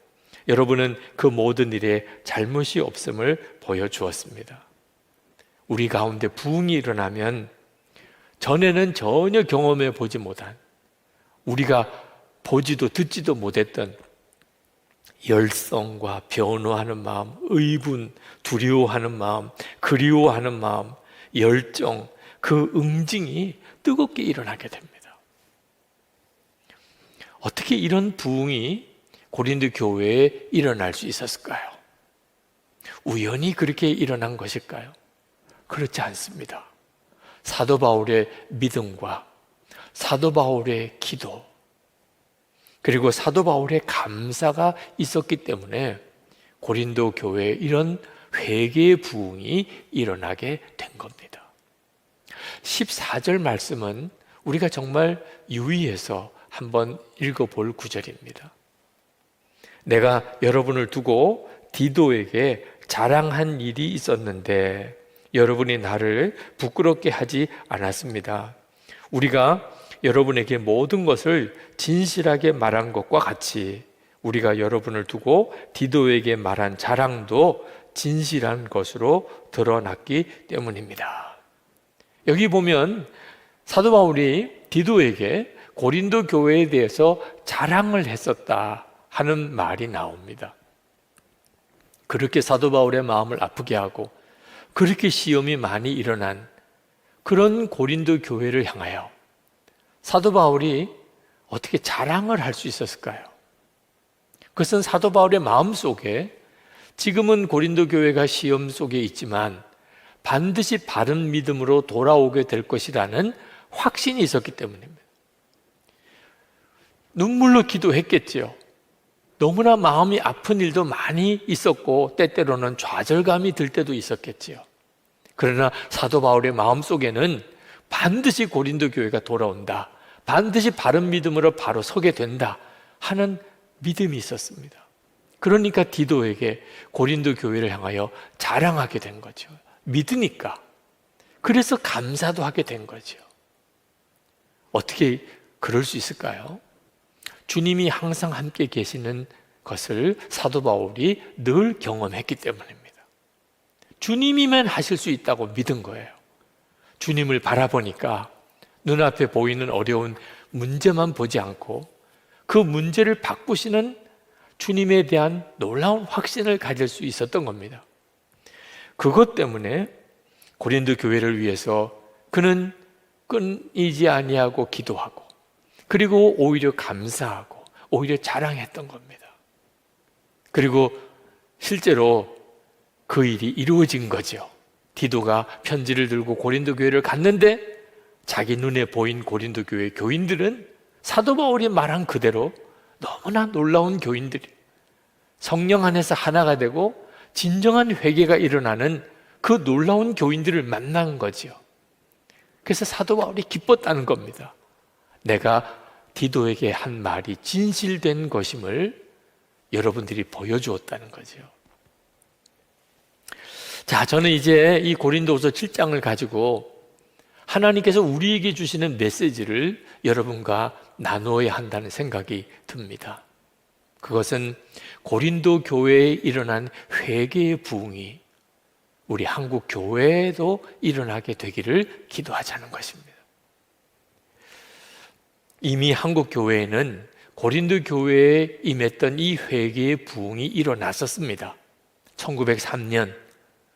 S1: 여러분은 그 모든 일에 잘못이 없음을 보여주었습니다. 우리 가운데 부흥이 일어나면 전에는 전혀 경험해 보지 못한, 우리가 보지도 듣지도 못했던 열성과 변호하는 마음, 의분, 두려워하는 마음, 그리워하는 마음, 열정, 그 응징이 뜨겁게 일어나게 됩니다. 어떻게 이런 부흥이 고린도 교회에 일어날 수 있었을까요? 우연히 그렇게 일어난 것일까요? 그렇지 않습니다. 사도 바울의 믿음과 사도 바울의 기도, 그리고 사도 바울의 감사가 있었기 때문에 고린도 교회에 이런 회개의 부흥이 일어나게 된 겁니다. 14절 말씀은 우리가 정말 유의해서 한번 읽어볼 구절입니다. 내가 여러분을 두고 디도에게 자랑한 일이 있었는데 여러분이 나를 부끄럽게 하지 않았습니다. 우리가 여러분에게 모든 것을 진실하게 말한 것과 같이 우리가 여러분을 두고 디도에게 말한 자랑도 진실한 것으로 드러났기 때문입니다. 여기 보면 사도 바울이 디도에게 고린도 교회에 대해서 자랑을 했었다 하는 말이 나옵니다. 그렇게 사도 바울의 마음을 아프게 하고 그렇게 시험이 많이 일어난 그런 고린도 교회를 향하여 사도 바울이 어떻게 자랑을 할 수 있었을까요? 그것은 사도 바울의 마음속에 지금은 고린도 교회가 시험 속에 있지만 반드시 바른 믿음으로 돌아오게 될 것이라는 확신이 있었기 때문입니다. 눈물로 기도했겠지요. 너무나 마음이 아픈 일도 많이 있었고 때때로는 좌절감이 들 때도 있었겠지요. 그러나 사도 바울의 마음속에는 반드시 고린도 교회가 돌아온다, 반드시 바른 믿음으로 바로 서게 된다 하는 믿음이 있었습니다. 그러니까 디도에게 고린도 교회를 향하여 자랑하게 된 거죠. 믿으니까. 그래서 감사도 하게 된 거죠. 어떻게 그럴 수 있을까요? 주님이 항상 함께 계시는 것을 사도 바울이 늘 경험했기 때문입니다. 주님이면 하실 수 있다고 믿은 거예요. 주님을 바라보니까 눈앞에 보이는 어려운 문제만 보지 않고 그 문제를 바꾸시는 주님에 대한 놀라운 확신을 가질 수 있었던 겁니다. 그것 때문에 고린도 교회를 위해서 그는 끊이지 아니하고 기도하고 그리고 오히려 감사하고 오히려 자랑했던 겁니다. 그리고 실제로 그 일이 이루어진 거죠. 디도가 편지를 들고 고린도 교회를 갔는데 자기 눈에 보인 고린도 교회 교인들은 사도 바울이 말한 그대로 너무나 놀라운 교인들이 성령 안에서 하나가 되고 진정한 회개가 일어나는 그 놀라운 교인들을 만난 거죠. 그래서 사도 바울이 기뻤다는 겁니다. 내가 디도에게 한 말이 진실된 것임을 여러분들이 보여주었다는 거죠. 자, 저는 이제 이 고린도후서 7장을 가지고 하나님께서 우리에게 주시는 메시지를 여러분과 나누어야 한다는 생각이 듭니다. 그것은 고린도 교회에 일어난 회개의 부흥이 우리 한국 교회에도 일어나게 되기를 기도하자는 것입니다. 이미 한국 교회에는 고린도 교회에 임했던 이 회개의 부흥이 일어났었습니다. 1903년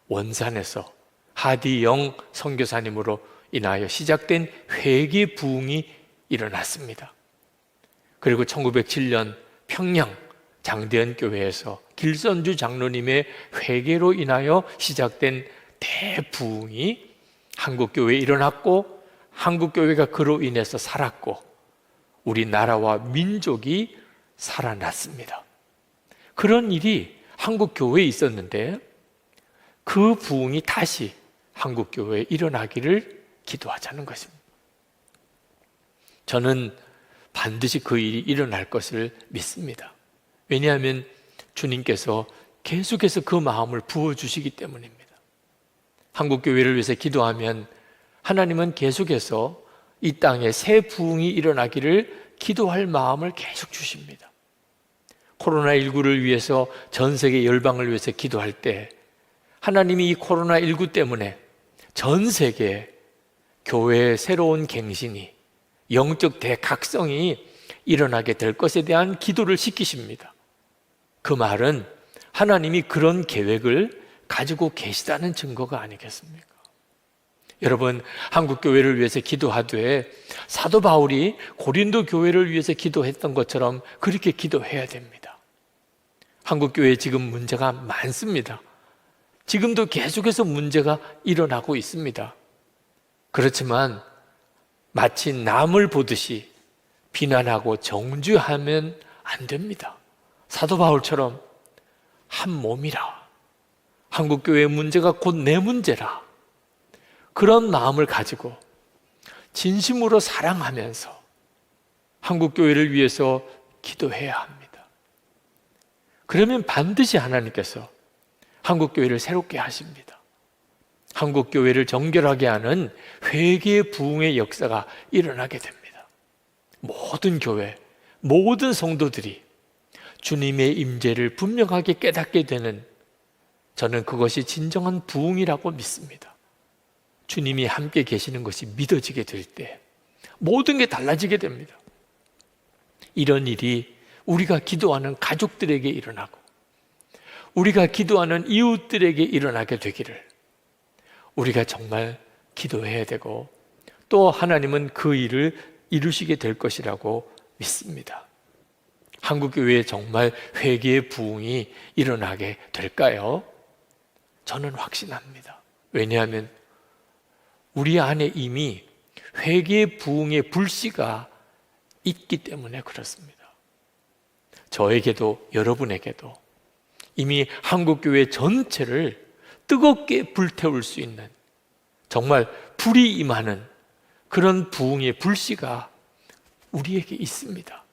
S1: 원산에서 하디영 선교사님으로 인하여 시작된 회개 부흥이 일어났습니다. 그리고 1907년 평양 장대현 교회에서 길선주 장로님의 회개로 인하여 시작된 대부흥이 한국 교회에 일어났고 한국교회가 그로 인해서 살았고 우리나라와 민족이 살아났습니다. 그런 일이 한국교회에 있었는데 그 부흥이 다시 한국교회에 일어나기를 기도하자는 것입니다. 저는 반드시 그 일이 일어날 것을 믿습니다. 왜냐하면 주님께서 계속해서 그 마음을 부어주시기 때문입니다. 한국교회를 위해서 기도하면 하나님은 계속해서 이 땅에 새 부흥이 일어나기를 기도할 마음을 계속 주십니다. 코로나19를 위해서 전 세계 열방을 위해서 기도할 때 하나님이 이 코로나19 때문에 전 세계에 교회의 새로운 갱신이, 영적 대각성이 일어나게 될 것에 대한 기도를 시키십니다. 그 말은 하나님이 그런 계획을 가지고 계시다는 증거가 아니겠습니까? 여러분, 한국교회를 위해서 기도하되 사도 바울이 고린도 교회를 위해서 기도했던 것처럼 그렇게 기도해야 됩니다. 한국교회에 지금 문제가 많습니다. 지금도 계속해서 문제가 일어나고 있습니다. 그렇지만 마치 남을 보듯이 비난하고 정죄하면 안 됩니다. 사도 바울처럼 한 몸이라, 한국교회의 문제가 곧 내 문제라, 그런 마음을 가지고 진심으로 사랑하면서 한국교회를 위해서 기도해야 합니다. 그러면 반드시 하나님께서 한국교회를 새롭게 하십니다. 한국교회를 정결하게 하는 회개의 부흥의 역사가 일어나게 됩니다. 모든 교회, 모든 성도들이 주님의 임재를 분명하게 깨닫게 되는, 저는 그것이 진정한 부흥이라고 믿습니다. 주님이 함께 계시는 것이 믿어지게 될 때 모든 게 달라지게 됩니다. 이런 일이 우리가 기도하는 가족들에게 일어나고 우리가 기도하는 이웃들에게 일어나게 되기를 우리가 정말 기도해야 되고 또 하나님은 그 일을 이루시게 될 것이라고 믿습니다. 한국교회에 정말 회개의 부흥이 일어나게 될까요? 저는 확신합니다. 왜냐하면 우리 안에 이미 회개의 부흥의 불씨가 있기 때문에 그렇습니다. 저에게도 여러분에게도 이미 한국교회 전체를 뜨겁게 불태울 수 있는, 정말 불이 임하는 그런 부흥의 불씨가 우리에게 있습니다.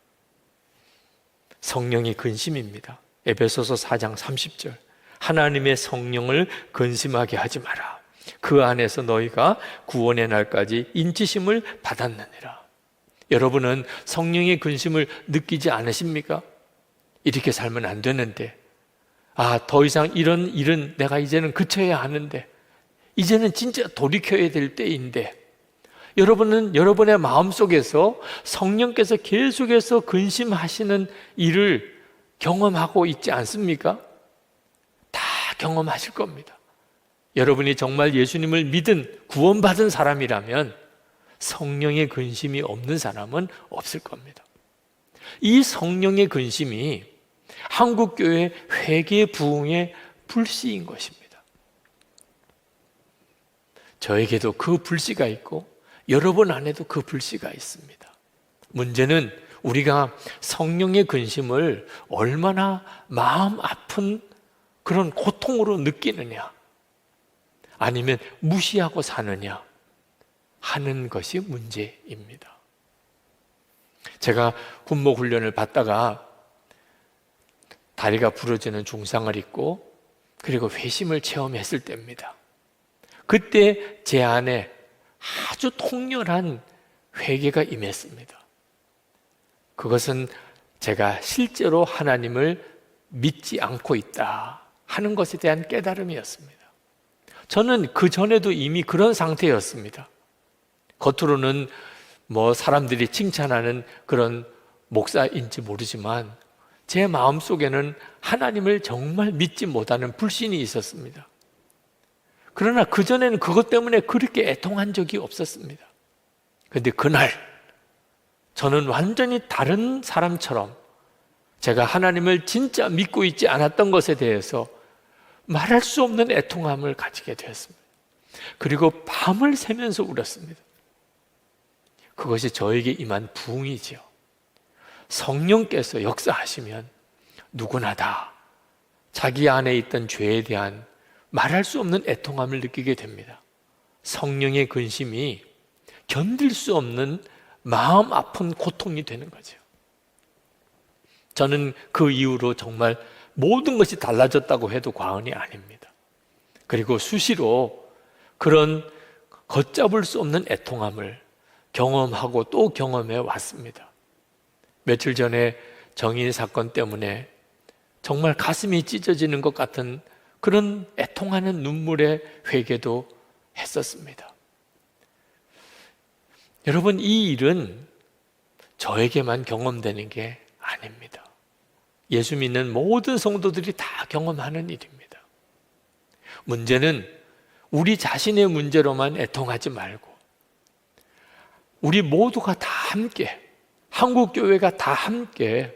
S1: 성령이 근심입니다. 에베소서 4장 30절, 하나님의 성령을 근심하게 하지 마라. 그 안에서 너희가 구원의 날까지 인치심을 받았느니라. 여러분은 성령의 근심을 느끼지 않으십니까? 이렇게 살면 안 되는데, 더 이상 이런 일은 내가 이제는 그쳐야 하는데, 이제는 진짜 돌이켜야 될 때인데, 여러분은 여러분의 마음속에서 성령께서 계속해서 근심하시는 일을 경험하고 있지 않습니까? 다 경험하실 겁니다. 여러분이 정말 예수님을 믿은, 구원받은 사람이라면 성령의 근심이 없는 사람은 없을 겁니다. 이 성령의 근심이 한국교회 회개 부흥의 불씨인 것입니다. 저에게도 그 불씨가 있고 여러분 안에도 그 불씨가 있습니다. 문제는 우리가 성령의 근심을 얼마나 마음 아픈 그런 고통으로 느끼느냐, 아니면 무시하고 사느냐 하는 것이 문제입니다. 제가 군목 훈련을 받다가 다리가 부러지는 중상을 입고 그리고 회심을 체험했을 때입니다. 그때 제 안에 아주 통렬한 회개가 임했습니다. 그것은 제가 실제로 하나님을 믿지 않고 있다 하는 것에 대한 깨달음이었습니다. 저는 그 전에도 이미 그런 상태였습니다. 겉으로는 사람들이 칭찬하는 그런 목사인지 모르지만 제 마음속에는 하나님을 정말 믿지 못하는 불신이 있었습니다. 그러나 그전에는 그것 때문에 그렇게 애통한 적이 없었습니다. 그런데 그날 저는 완전히 다른 사람처럼 제가 하나님을 진짜 믿고 있지 않았던 것에 대해서 말할 수 없는 애통함을 가지게 되었습니다. 그리고 밤을 새면서 울었습니다. 그것이 저에게 임한 부흥이지요. 성령께서 역사하시면 누구나 다 자기 안에 있던 죄에 대한 말할 수 없는 애통함을 느끼게 됩니다. 성령의 근심이 견딜 수 없는 마음 아픈 고통이 되는 거죠. 저는 그 이후로 정말 모든 것이 달라졌다고 해도 과언이 아닙니다. 그리고 수시로 그런 걷잡을 수 없는 애통함을 경험하고 또 경험해 왔습니다. 며칠 전에 정인 사건 때문에 정말 가슴이 찢어지는 것 같은 그런 애통하는 눈물의 회개도 했었습니다. 여러분, 이 일은 저에게만 경험되는 게 아닙니다. 예수 믿는 모든 성도들이 다 경험하는 일입니다. 문제는 우리 자신의 문제로만 애통하지 말고 우리 모두가 다 함께, 한국교회가 다 함께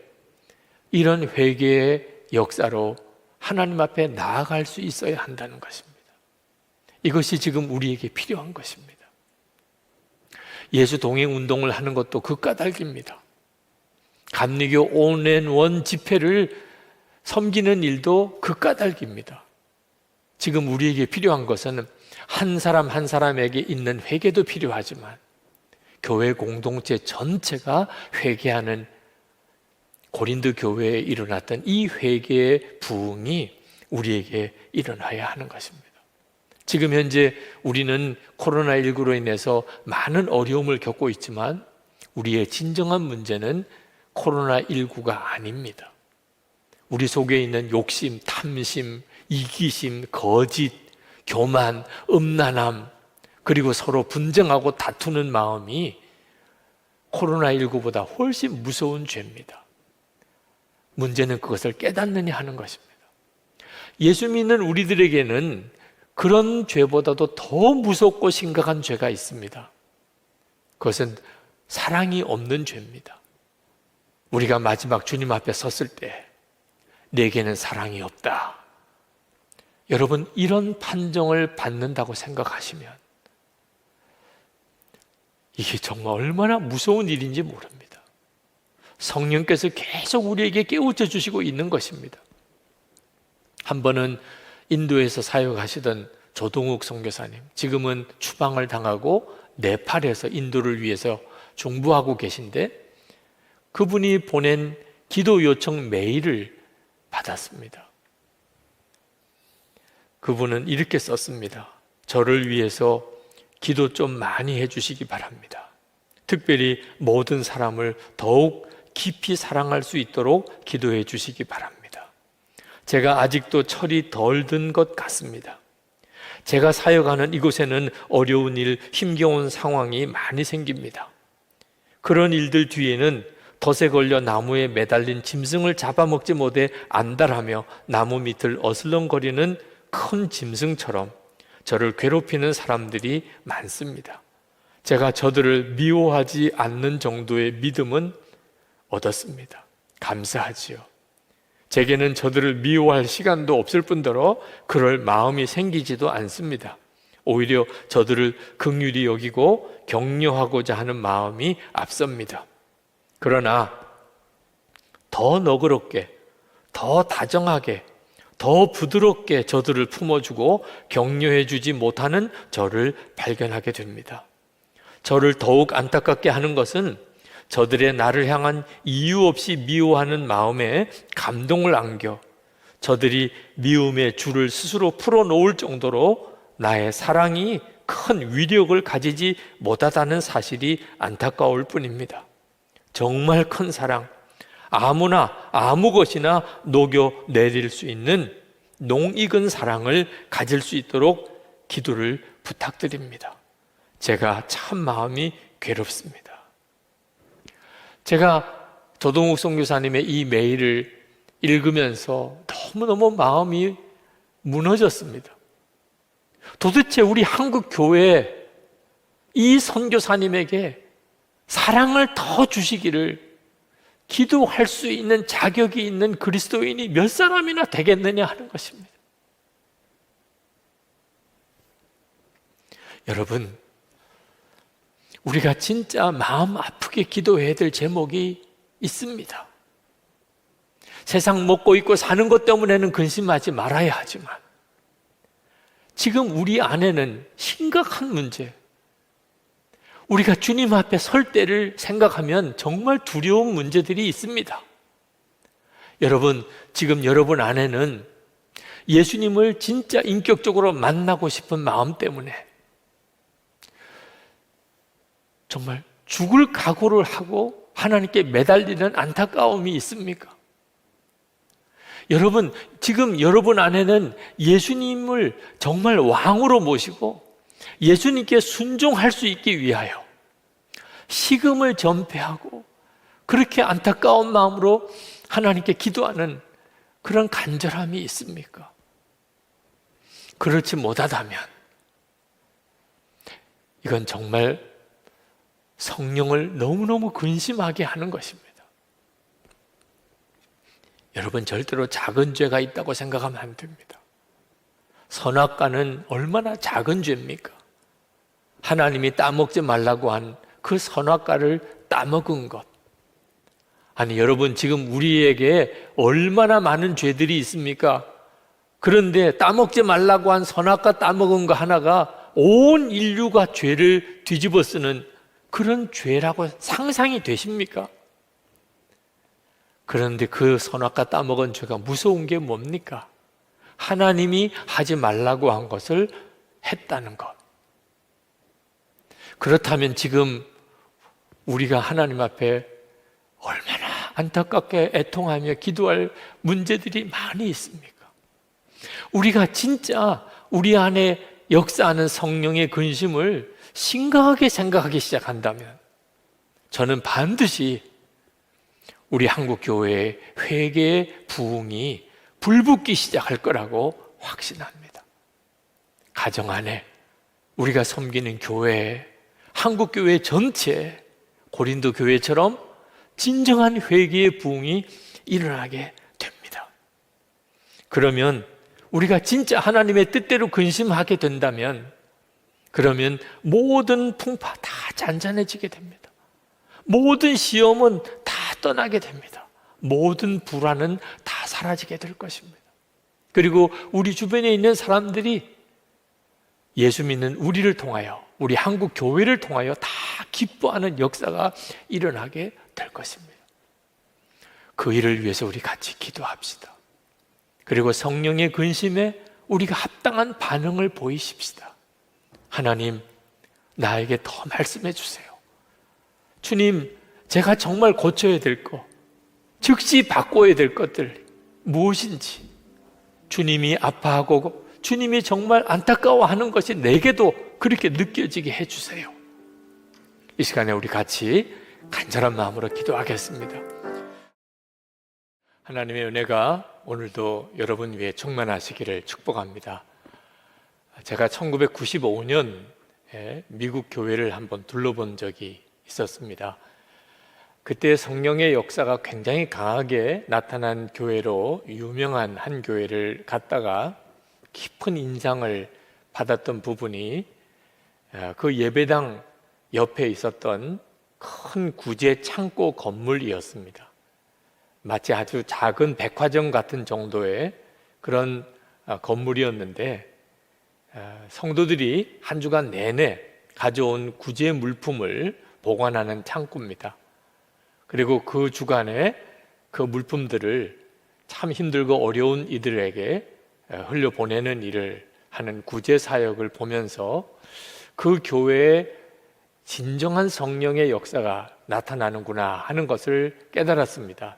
S1: 이런 회개의 역사로 하나님 앞에 나아갈 수 있어야 한다는 것입니다. 이것이 지금 우리에게 필요한 것입니다. 예수 동행 운동을 하는 것도 그 까닭입니다. 감리교 온앤원 집회를 섬기는 일도 그 까닭입니다. 지금 우리에게 필요한 것은 한 사람 한 사람에게 있는 회개도 필요하지만 교회 공동체 전체가 회개하는 고린도 교회에 일어났던 이 회개의 부흥이 우리에게 일어나야 하는 것입니다. 지금 현재 우리는 코로나19로 인해서 많은 어려움을 겪고 있지만 우리의 진정한 문제는 코로나19가 아닙니다. 우리 속에 있는 욕심, 탐심, 이기심, 거짓, 교만, 음란함, 그리고 서로 분쟁하고 다투는 마음이 코로나19보다 훨씬 무서운 죄입니다. 문제는 그것을 깨닫느냐 하는 것입니다. 예수 믿는 우리들에게는 그런 죄보다도 더 무섭고 심각한 죄가 있습니다. 그것은 사랑이 없는 죄입니다. 우리가 마지막 주님 앞에 섰을 때 내게는 사랑이 없다. 여러분, 이런 판정을 받는다고 생각하시면 이게 정말 얼마나 무서운 일인지 모릅니다. 성령께서 계속 우리에게 깨우쳐 주시고 있는 것입니다. 한 번은 인도에서 사역하시던 조동욱 선교사님, 지금은 추방을 당하고 네팔에서 인도를 위해서 중부하고 계신데 그분이 보낸 기도 요청 메일을 받았습니다. 그분은 이렇게 썼습니다. 저를 위해서 기도 좀 많이 해주시기 바랍니다. 특별히 모든 사람을 더욱 깊이 사랑할 수 있도록 기도해 주시기 바랍니다. 제가 아직도 철이 덜 든 것 같습니다. 제가 사역하는 이곳에는 어려운 일, 힘겨운 상황이 많이 생깁니다. 그런 일들 뒤에는 덫에 걸려 나무에 매달린 짐승을 잡아먹지 못해 안달하며 나무 밑을 어슬렁거리는 큰 짐승처럼 저를 괴롭히는 사람들이 많습니다. 제가 저들을 미워하지 않는 정도의 믿음은 얻었습니다. 감사하지요. 제게는 저들을 미워할 시간도 없을 뿐더러 그럴 마음이 생기지도 않습니다. 오히려 저들을 긍휼히 여기고 격려하고자 하는 마음이 앞섭니다. 그러나 더 너그럽게, 더 다정하게, 더 부드럽게 저들을 품어주고 격려해 주지 못하는 저를 발견하게 됩니다. 저를 더욱 안타깝게 하는 것은 저들의 나를 향한 이유 없이 미워하는 마음에 감동을 안겨 저들이 미움의 줄을 스스로 풀어놓을 정도로 나의 사랑이 큰 위력을 가지지 못하다는 사실이 안타까울 뿐입니다. 정말 큰 사랑, 아무나 아무 것이나 녹여내릴 수 있는 농익은 사랑을 가질 수 있도록 기도를 부탁드립니다. 제가 참 마음이 괴롭습니다. 제가 조동욱 선교사님의 이 메일을 읽으면서 너무너무 마음이 무너졌습니다. 도대체 우리 한국 교회에 이 선교사님에게 사랑을 더 주시기를 기도할 수 있는 자격이 있는 그리스도인이 몇 사람이나 되겠느냐 하는 것입니다. 여러분, 우리가 진짜 마음 아프게 기도해야 될 제목이 있습니다. 세상 먹고 입고 사는 것 때문에는 근심하지 말아야 하지만 지금 우리 안에는 심각한 문제, 우리가 주님 앞에 설 때를 생각하면 정말 두려운 문제들이 있습니다. 여러분, 지금 여러분 안에는 예수님을 진짜 인격적으로 만나고 싶은 마음 때문에 정말 죽을 각오를 하고 하나님께 매달리는 안타까움이 있습니까? 여러분, 지금 여러분 안에는 예수님을 정말 왕으로 모시고 예수님께 순종할 수 있기 위하여 식음을 전폐하고 그렇게 안타까운 마음으로 하나님께 기도하는 그런 간절함이 있습니까? 그렇지 못하다면 이건 정말 성령을 너무너무 근심하게 하는 것입니다. 여러분, 절대로 작은 죄가 있다고 생각하면 안 됩니다. 선악과는 얼마나 작은 죄입니까? 하나님이 따먹지 말라고 한 그 선악과를 따먹은 것. 아니, 여러분, 지금 우리에게 얼마나 많은 죄들이 있습니까? 그런데 따먹지 말라고 한 선악과 따먹은 거 하나가 온 인류가 죄를 뒤집어 쓰는 그런 죄라고 상상이 되십니까? 그런데 그 선악과 따먹은 죄가 무서운 게 뭡니까? 하나님이 하지 말라고 한 것을 했다는 것. 그렇다면 지금 우리가 하나님 앞에 얼마나 안타깝게 애통하며 기도할 문제들이 많이 있습니까? 우리가 진짜 우리 안에 역사하는 성령의 근심을 심각하게 생각하기 시작한다면 저는 반드시 우리 한국교회의 회개의 부흥이 불붙기 시작할 거라고 확신합니다. 가정 안에, 우리가 섬기는 교회, 한국교회 전체, 고린도 교회처럼 진정한 회개의 부흥이 일어나게 됩니다. 그러면 우리가 진짜 하나님의 뜻대로 근심하게 된다면 그러면 모든 풍파 다 잔잔해지게 됩니다. 모든 시험은 다 떠나게 됩니다. 모든 불안은 다 사라지게 될 것입니다. 그리고 우리 주변에 있는 사람들이 예수 믿는 우리를 통하여, 우리 한국 교회를 통하여 다 기뻐하는 역사가 일어나게 될 것입니다. 그 일을 위해서 우리 같이 기도합시다. 그리고 성령의 근심에 우리가 합당한 반응을 보이십시다. 하나님, 나에게 더 말씀해 주세요. 주님, 제가 정말 고쳐야 될 것, 즉시 바꿔야 될 것들 무엇인지, 주님이 아파하고 주님이 정말 안타까워하는 것이 내게도 그렇게 느껴지게 해주세요. 이 시간에 우리 같이 간절한 마음으로 기도하겠습니다. 하나님의 은혜가 오늘도 여러분 위에 충만하시기를 축복합니다. 제가 1995년에 미국 교회를 한번 둘러본 적이 있었습니다. 그때 성령의 역사가 굉장히 강하게 나타난 교회로 유명한 한 교회를 갔다가 깊은 인상을 받았던 부분이 그 예배당 옆에 있었던 큰 구제 창고 건물이었습니다. 마치 아주 작은 백화점 같은 정도의 그런 건물이었는데 성도들이 한 주간 내내 가져온 구제 물품을 보관하는 창고입니다. 그리고 그 주간에 그 물품들을 참 힘들고 어려운 이들에게 흘려보내는 일을 하는 구제 사역을 보면서 그 교회에 진정한 성령의 역사가 나타나는구나 하는 것을 깨달았습니다.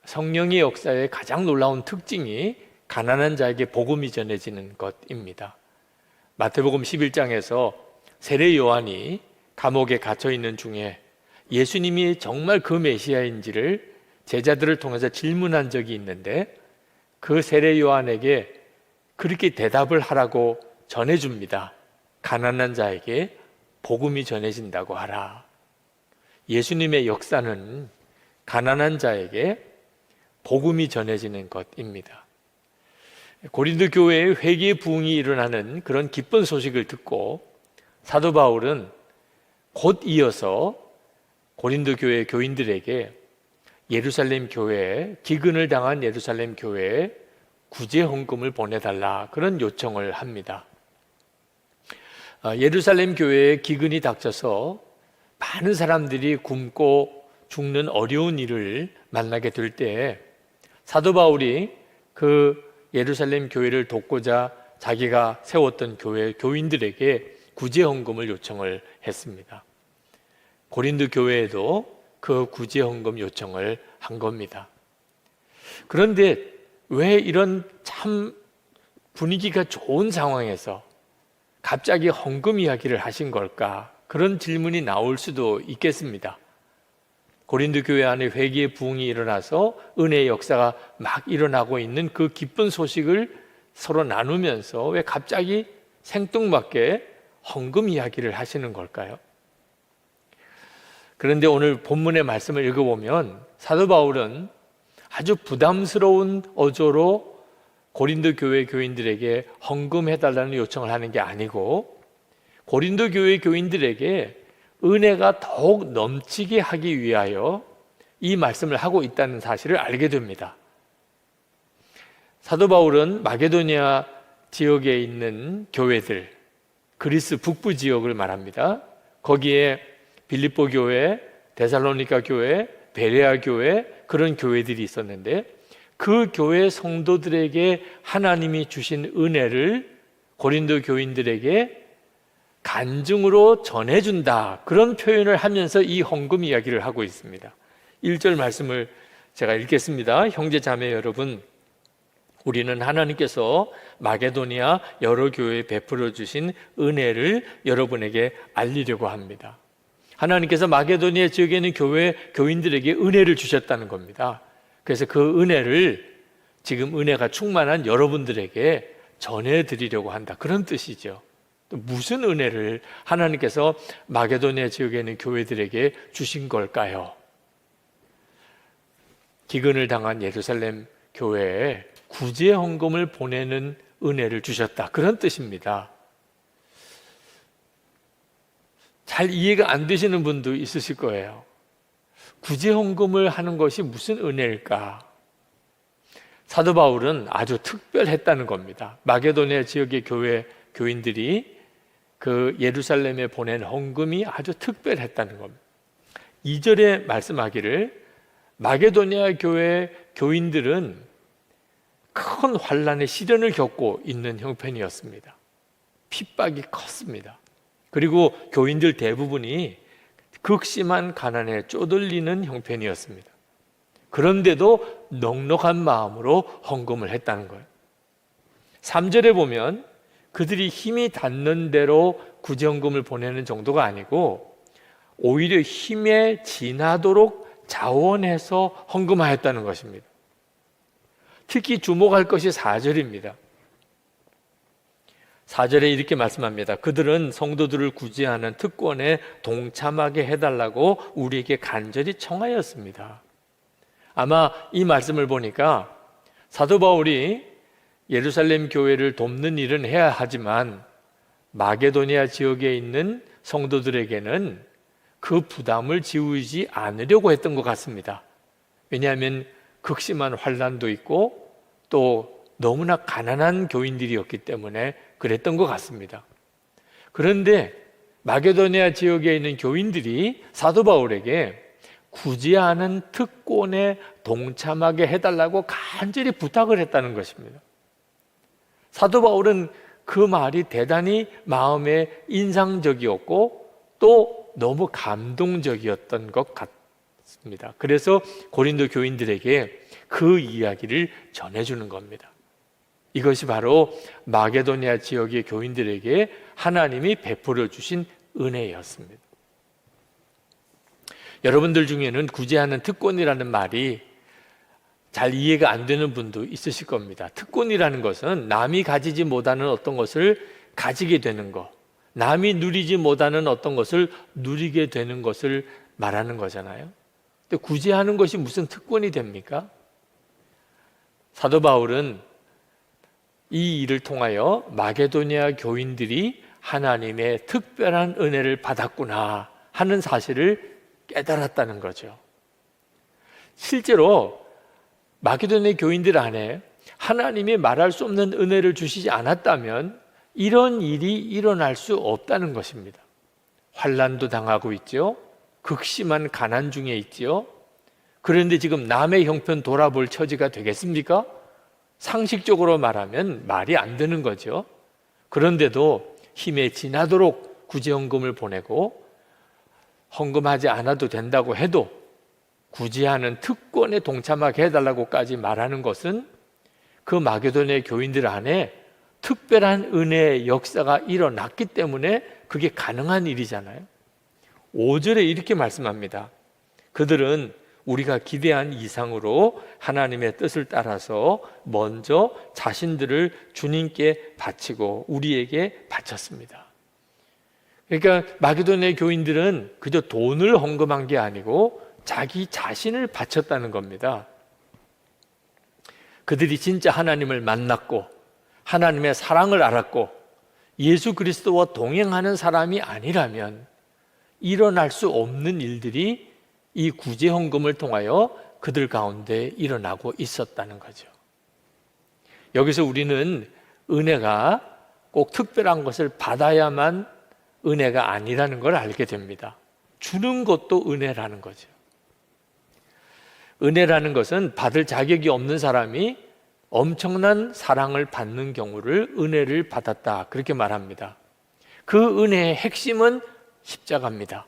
S1: 성령의 역사의 가장 놀라운 특징이 가난한 자에게 복음이 전해지는 것입니다. 마태복음 11장에서 세례 요한이 감옥에 갇혀 있는 중에 예수님이 정말 그 메시아인지를 제자들을 통해서 질문한 적이 있는데 그 세례 요한에게 그렇게 대답을 하라고 전해줍니다. 가난한 자에게 복음이 전해진다고 하라. 예수님의 역사는 가난한 자에게 복음이 전해지는 것입니다. 고린도 교회의 회개의 부흥이 일어나는 그런 기쁜 소식을 듣고 사도 바울은 곧 이어서 고린도 교회 교인들에게 예루살렘 교회에, 기근을 당한 예루살렘 교회에 구제 헌금을 보내달라, 그런 요청을 합니다. 예루살렘 교회에 기근이 닥쳐서 많은 사람들이 굶고 죽는 어려운 일을 만나게 될 때 사도 바울이 그 예루살렘 교회를 돕고자 자기가 세웠던 교회 교인들에게 구제 헌금을 요청을 했습니다. 고린도 교회에도 그 구제 헌금 요청을 한 겁니다. 그런데 왜 이런 참 분위기가 좋은 상황에서 갑자기 헌금 이야기를 하신 걸까? 그런 질문이 나올 수도 있겠습니다. 고린도 교회 안에 회개의 부흥이 일어나서 은혜의 역사가 막 일어나고 있는 그 기쁜 소식을 서로 나누면서 왜 갑자기 생뚱맞게 헌금 이야기를 하시는 걸까요? 그런데 오늘 본문의 말씀을 읽어보면 사도 바울은 아주 부담스러운 어조로 고린도 교회 교인들에게 헌금해달라는 요청을 하는 게 아니고 고린도 교회 교인들에게 은혜가 더욱 넘치게 하기 위하여 이 말씀을 하고 있다는 사실을 알게 됩니다. 사도 바울은 마게도니아 지역에 있는 교회들, 그리스 북부 지역을 말합니다. 거기에 빌립보 교회, 데살로니가 교회, 베레아 교회, 그런 교회들이 있었는데 그 교회 성도들에게 하나님이 주신 은혜를 고린도 교인들에게 간증으로 전해준다, 그런 표현을 하면서 이 헌금 이야기를 하고 있습니다. 1절 말씀을 제가 읽겠습니다. 형제 자매 여러분, 우리는 하나님께서 마게도니아 여러 교회에 베풀어 주신 은혜를 여러분에게 알리려고 합니다. 하나님께서 마게도니아 지역에 있는 교회 교인들에게 은혜를 주셨다는 겁니다. 그래서 그 은혜를 지금 은혜가 충만한 여러분들에게 전해드리려고 한다, 그런 뜻이죠. 또 무슨 은혜를 하나님께서 마게도니아 지역에 있는 교회들에게 주신 걸까요? 기근을 당한 예루살렘 교회에 구제 헌금을 보내는 은혜를 주셨다, 그런 뜻입니다. 잘 이해가 안 되시는 분도 있으실 거예요. 구제 헌금을 하는 것이 무슨 은혜일까? 사도 바울은 아주 특별했다는 겁니다. 마게도니아 지역의 교회 교인들이 그 예루살렘에 보낸 헌금이 아주 특별했다는 겁니다. 2절에 말씀하기를 마게도니아 교회 교인들은 큰 환난의 시련을 겪고 있는 형편이었습니다. 핍박이 컸습니다. 그리고 교인들 대부분이 극심한 가난에 쪼들리는 형편이었습니다. 그런데도 넉넉한 마음으로 헌금을 했다는 거예요. 3절에 보면 그들이 힘이 닿는 대로 구제헌금을 보내는 정도가 아니고 오히려 힘에 지나도록 자원해서 헌금하였다는 것입니다. 특히 주목할 것이 4절입니다. 4절에 이렇게 말씀합니다. 그들은 성도들을 구제하는 특권에 동참하게 해달라고 우리에게 간절히 청하였습니다. 아마 이 말씀을 보니까 사도 바울이 예루살렘 교회를 돕는 일은 해야 하지만 마게도니아 지역에 있는 성도들에게는 그 부담을 지우지 않으려고 했던 것 같습니다. 왜냐하면 극심한 환난도 있고 또 너무나 가난한 교인들이었기 때문에 그랬던 것 같습니다. 그런데 마게도니아 지역에 있는 교인들이 사도 바울에게 구제하는 특권에 동참하게 해달라고 간절히 부탁을 했다는 것입니다. 사도 바울은 그 말이 대단히 마음에 인상적이었고 또 너무 감동적이었던 것 같습니다. 그래서 고린도 교인들에게 그 이야기를 전해주는 겁니다. 이것이 바로 마게도니아 지역의 교인들에게 하나님이 베풀어 주신 은혜였습니다. 여러분들 중에는 구제하는 특권이라는 말이 잘 이해가 안 되는 분도 있으실 겁니다. 특권이라는 것은 남이 가지지 못하는 어떤 것을 가지게 되는 것, 남이 누리지 못하는 어떤 것을 누리게 되는 것을 말하는 거잖아요. 근데 구제하는 것이 무슨 특권이 됩니까? 사도 바울은 이 일을 통하여 마게도니아 교인들이 하나님의 특별한 은혜를 받았구나, 하는 사실을 깨달았다는 거죠. 실제로 마게도냐 교인들 안에 하나님이 말할 수 없는 은혜를 주시지 않았다면 이런 일이 일어날 수 없다는 것입니다. 환난도 당하고 있죠. 극심한 가난 중에 있지요. 그런데 지금 남의 형편 돌아볼 처지가 되겠습니까? 상식적으로 말하면 말이 안 되는 거죠. 그런데도 힘에 지나도록 구제헌금을 보내고 헌금하지 않아도 된다고 해도 구제하는 특권에 동참하게 해달라고까지 말하는 것은 그 마게도냐 교인들 안에 특별한 은혜의 역사가 일어났기 때문에 그게 가능한 일이잖아요. 5절에 이렇게 말씀합니다. 그들은 우리가 기대한 이상으로 하나님의 뜻을 따라서 먼저 자신들을 주님께 바치고 우리에게 바쳤습니다. 그러니까 마게도냐 교인들은 그저 돈을 헌금한 게 아니고 자기 자신을 바쳤다는 겁니다. 그들이 진짜 하나님을 만났고 하나님의 사랑을 알았고 예수 그리스도와 동행하는 사람이 아니라면 일어날 수 없는 일들이 이 구제헌금을 통하여 그들 가운데 일어나고 있었다는 거죠. 여기서 우리는 은혜가 꼭 특별한 것을 받아야만 은혜가 아니라는 걸 알게 됩니다. 주는 것도 은혜라는 거죠. 은혜라는 것은 받을 자격이 없는 사람이 엄청난 사랑을 받는 경우를 은혜를 받았다, 그렇게 말합니다. 그 은혜의 핵심은 십자가입니다.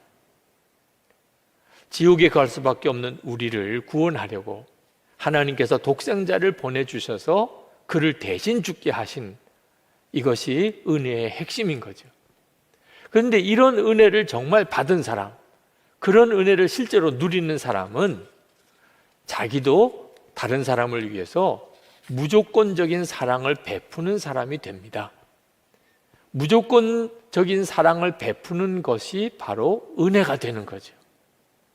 S1: 지옥에 갈 수밖에 없는 우리를 구원하려고 하나님께서 독생자를 보내주셔서 그를 대신 죽게 하신 이것이 은혜의 핵심인 거죠. 그런데 이런 은혜를 정말 받은 사람, 그런 은혜를 실제로 누리는 사람은 자기도 다른 사람을 위해서 무조건적인 사랑을 베푸는 사람이 됩니다. 무조건적인 사랑을 베푸는 것이 바로 은혜가 되는 거죠.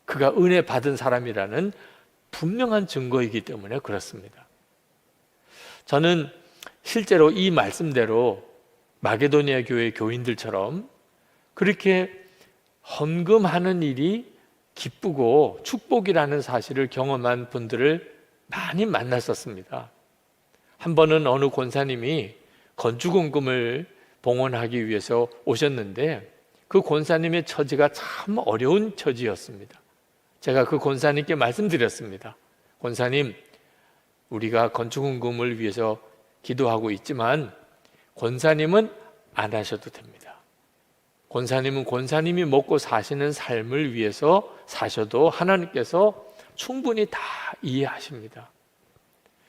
S1: 그가 은혜 받은 사람이라는 분명한 증거이기 때문에 그렇습니다. 저는 실제로 이 말씀대로 마게도냐 교회 교인들처럼 그렇게 헌금하는 일이 기쁘고 축복이라는 사실을 경험한 분들을 많이 만났었습니다. 한 번은 어느 권사님이 건축헌금을 봉헌하기 위해서 오셨는데 그 권사님의 처지가 참 어려운 처지였습니다. 제가 그 권사님께 말씀드렸습니다. 권사님, 우리가 건축헌금을 위해서 기도하고 있지만 권사님은 안 하셔도 됩니다. 권사님은 권사님이 먹고 사시는 삶을 위해서 사셔도 하나님께서 충분히 다 이해하십니다.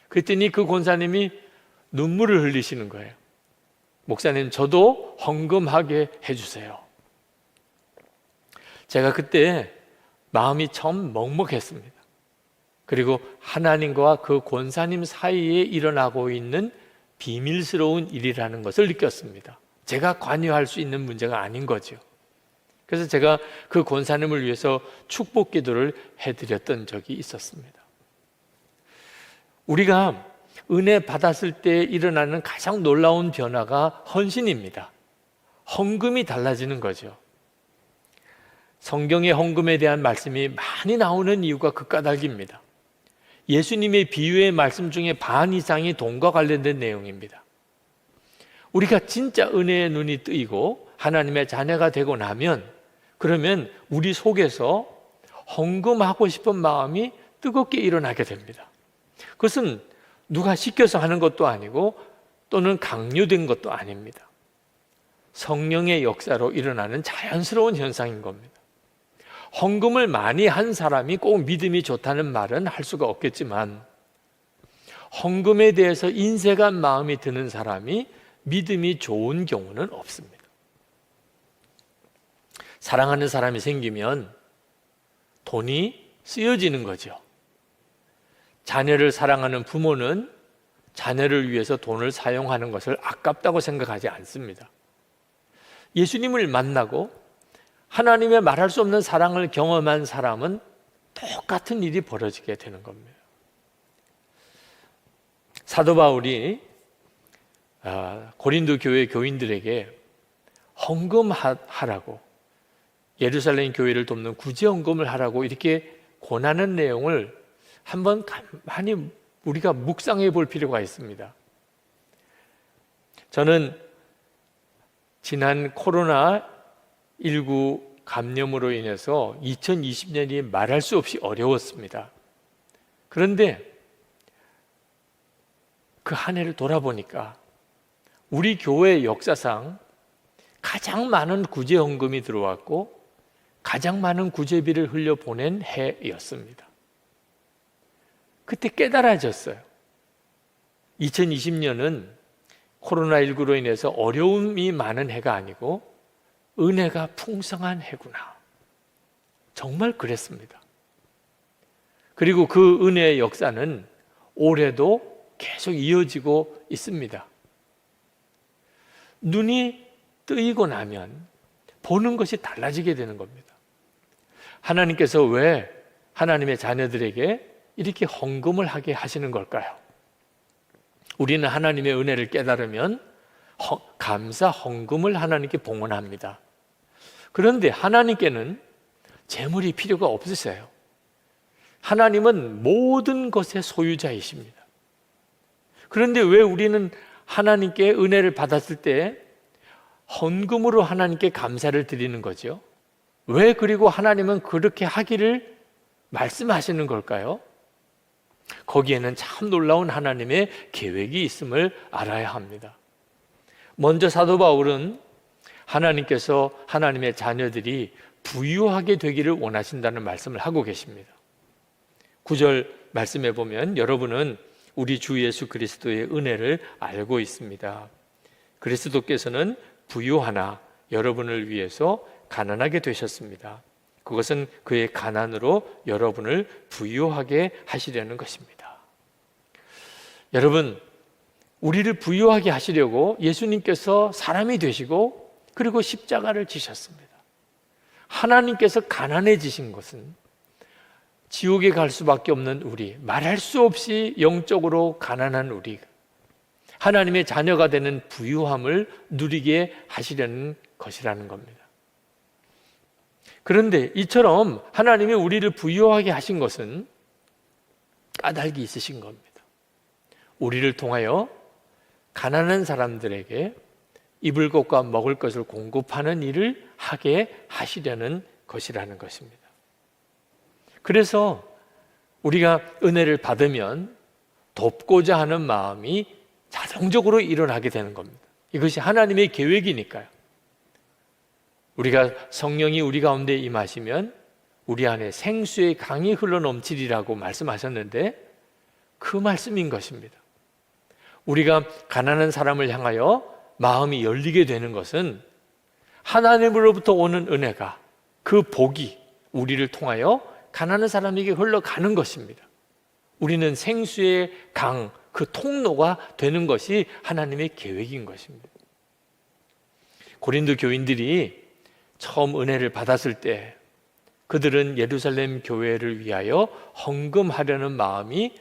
S1: 그랬더니 그 권사님이 눈물을 흘리시는 거예요. 목사님, 저도 헌금하게 해주세요. 제가 그때 마음이 참 먹먹했습니다. 그리고 하나님과 그 권사님 사이에 일어나고 있는 비밀스러운 일이라는 것을 느꼈습니다. 제가 관여할 수 있는 문제가 아닌 거죠. 그래서 제가 그 권사님을 위해서 축복 기도를 해드렸던 적이 있었습니다. 우리가 은혜 받았을 때 일어나는 가장 놀라운 변화가 헌신입니다. 헌금이 달라지는 거죠. 성경의 헌금에 대한 말씀이 많이 나오는 이유가 그 까닭입니다. 예수님의 비유의 말씀 중에 반 이상이 돈과 관련된 내용입니다. 우리가 진짜 은혜의 눈이 뜨이고 하나님의 자녀가 되고 나면 그러면 우리 속에서 헌금하고 싶은 마음이 뜨겁게 일어나게 됩니다. 그것은 누가 시켜서 하는 것도 아니고 또는 강요된 것도 아닙니다. 성령의 역사로 일어나는 자연스러운 현상인 겁니다. 헌금을 많이 한 사람이 꼭 믿음이 좋다는 말은 할 수가 없겠지만 헌금에 대해서 인색한 마음이 드는 사람이 믿음이 좋은 경우는 없습니다. 사랑하는 사람이 생기면 돈이 쓰여지는 거죠. 자녀를 사랑하는 부모는 자녀를 위해서 돈을 사용하는 것을 아깝다고 생각하지 않습니다. 예수님을 만나고 하나님의 말할 수 없는 사랑을 경험한 사람은 똑같은 일이 벌어지게 되는 겁니다. 사도 바울이 고린도 교회 교인들에게 헌금하라고 예루살렘 교회를 돕는 구제헌금을 하라고 이렇게 권하는 내용을 한번 가만히 우리가 묵상해 볼 필요가 있습니다. 저는 지난 코로나19 감염으로 인해서 2020년이 말할 수 없이 어려웠습니다. 그런데 그 한 해를 돌아보니까 우리 교회 역사상 가장 많은 구제헌금이 들어왔고 가장 많은 구제비를 흘려보낸 해였습니다. 그때 깨달아졌어요. 2020년은 코로나19로 인해서 어려움이 많은 해가 아니고 은혜가 풍성한 해구나. 정말 그랬습니다. 그리고 그 은혜의 역사는 올해도 계속 이어지고 있습니다. 눈이 뜨이고 나면 보는 것이 달라지게 되는 겁니다. 하나님께서 왜 하나님의 자녀들에게 이렇게 헌금을 하게 하시는 걸까요? 우리는 하나님의 은혜를 깨달으면 감사 헌금을 하나님께 봉헌합니다. 그런데 하나님께는 재물이 필요가 없으세요. 하나님은 모든 것의 소유자이십니다. 그런데 왜 우리는 하나님께 은혜를 받았을 때 헌금으로 하나님께 감사를 드리는 거죠? 왜 그리고 하나님은 그렇게 하기를 말씀하시는 걸까요? 거기에는 참 놀라운 하나님의 계획이 있음을 알아야 합니다. 먼저 사도 바울은 하나님께서 하나님의 자녀들이 부유하게 되기를 원하신다는 말씀을 하고 계십니다. 9절 말씀해 보면 여러분은 우리 주 예수 그리스도의 은혜를 알고 있습니다. 그리스도께서는 부유하나 여러분을 위해서 가난하게 되셨습니다. 그것은 그의 가난으로 여러분을 부유하게 하시려는 것입니다. 여러분, 우리를 부유하게 하시려고 예수님께서 사람이 되시고 그리고 십자가를 지셨습니다. 하나님께서 가난해지신 것은 지옥에 갈 수밖에 없는 우리, 말할 수 없이 영적으로 가난한 우리, 하나님의 자녀가 되는 부유함을 누리게 하시려는 것이라는 겁니다. 그런데 이처럼 하나님이 우리를 부유하게 하신 것은 까닭이 있으신 겁니다. 우리를 통하여 가난한 사람들에게 입을 것과 먹을 것을 공급하는 일을 하게 하시려는 것이라는 것입니다. 그래서 우리가 은혜를 받으면 돕고자 하는 마음이 자동적으로 일어나게 되는 겁니다. 이것이 하나님의 계획이니까요. 우리가 성령이 우리 가운데 임하시면 우리 안에 생수의 강이 흘러넘치리라고 말씀하셨는데 그 말씀인 것입니다. 우리가 가난한 사람을 향하여 마음이 열리게 되는 것은 하나님으로부터 오는 은혜가, 그 복이 우리를 통하여 가난한 사람에게 흘러가는 것입니다. 우리는 생수의 강, 그 통로가 되는 것이 하나님의 계획인 것입니다. 고린도 교인들이 처음 은혜를 받았을 때 그들은 예루살렘 교회를 위하여 헌금하려는 마음이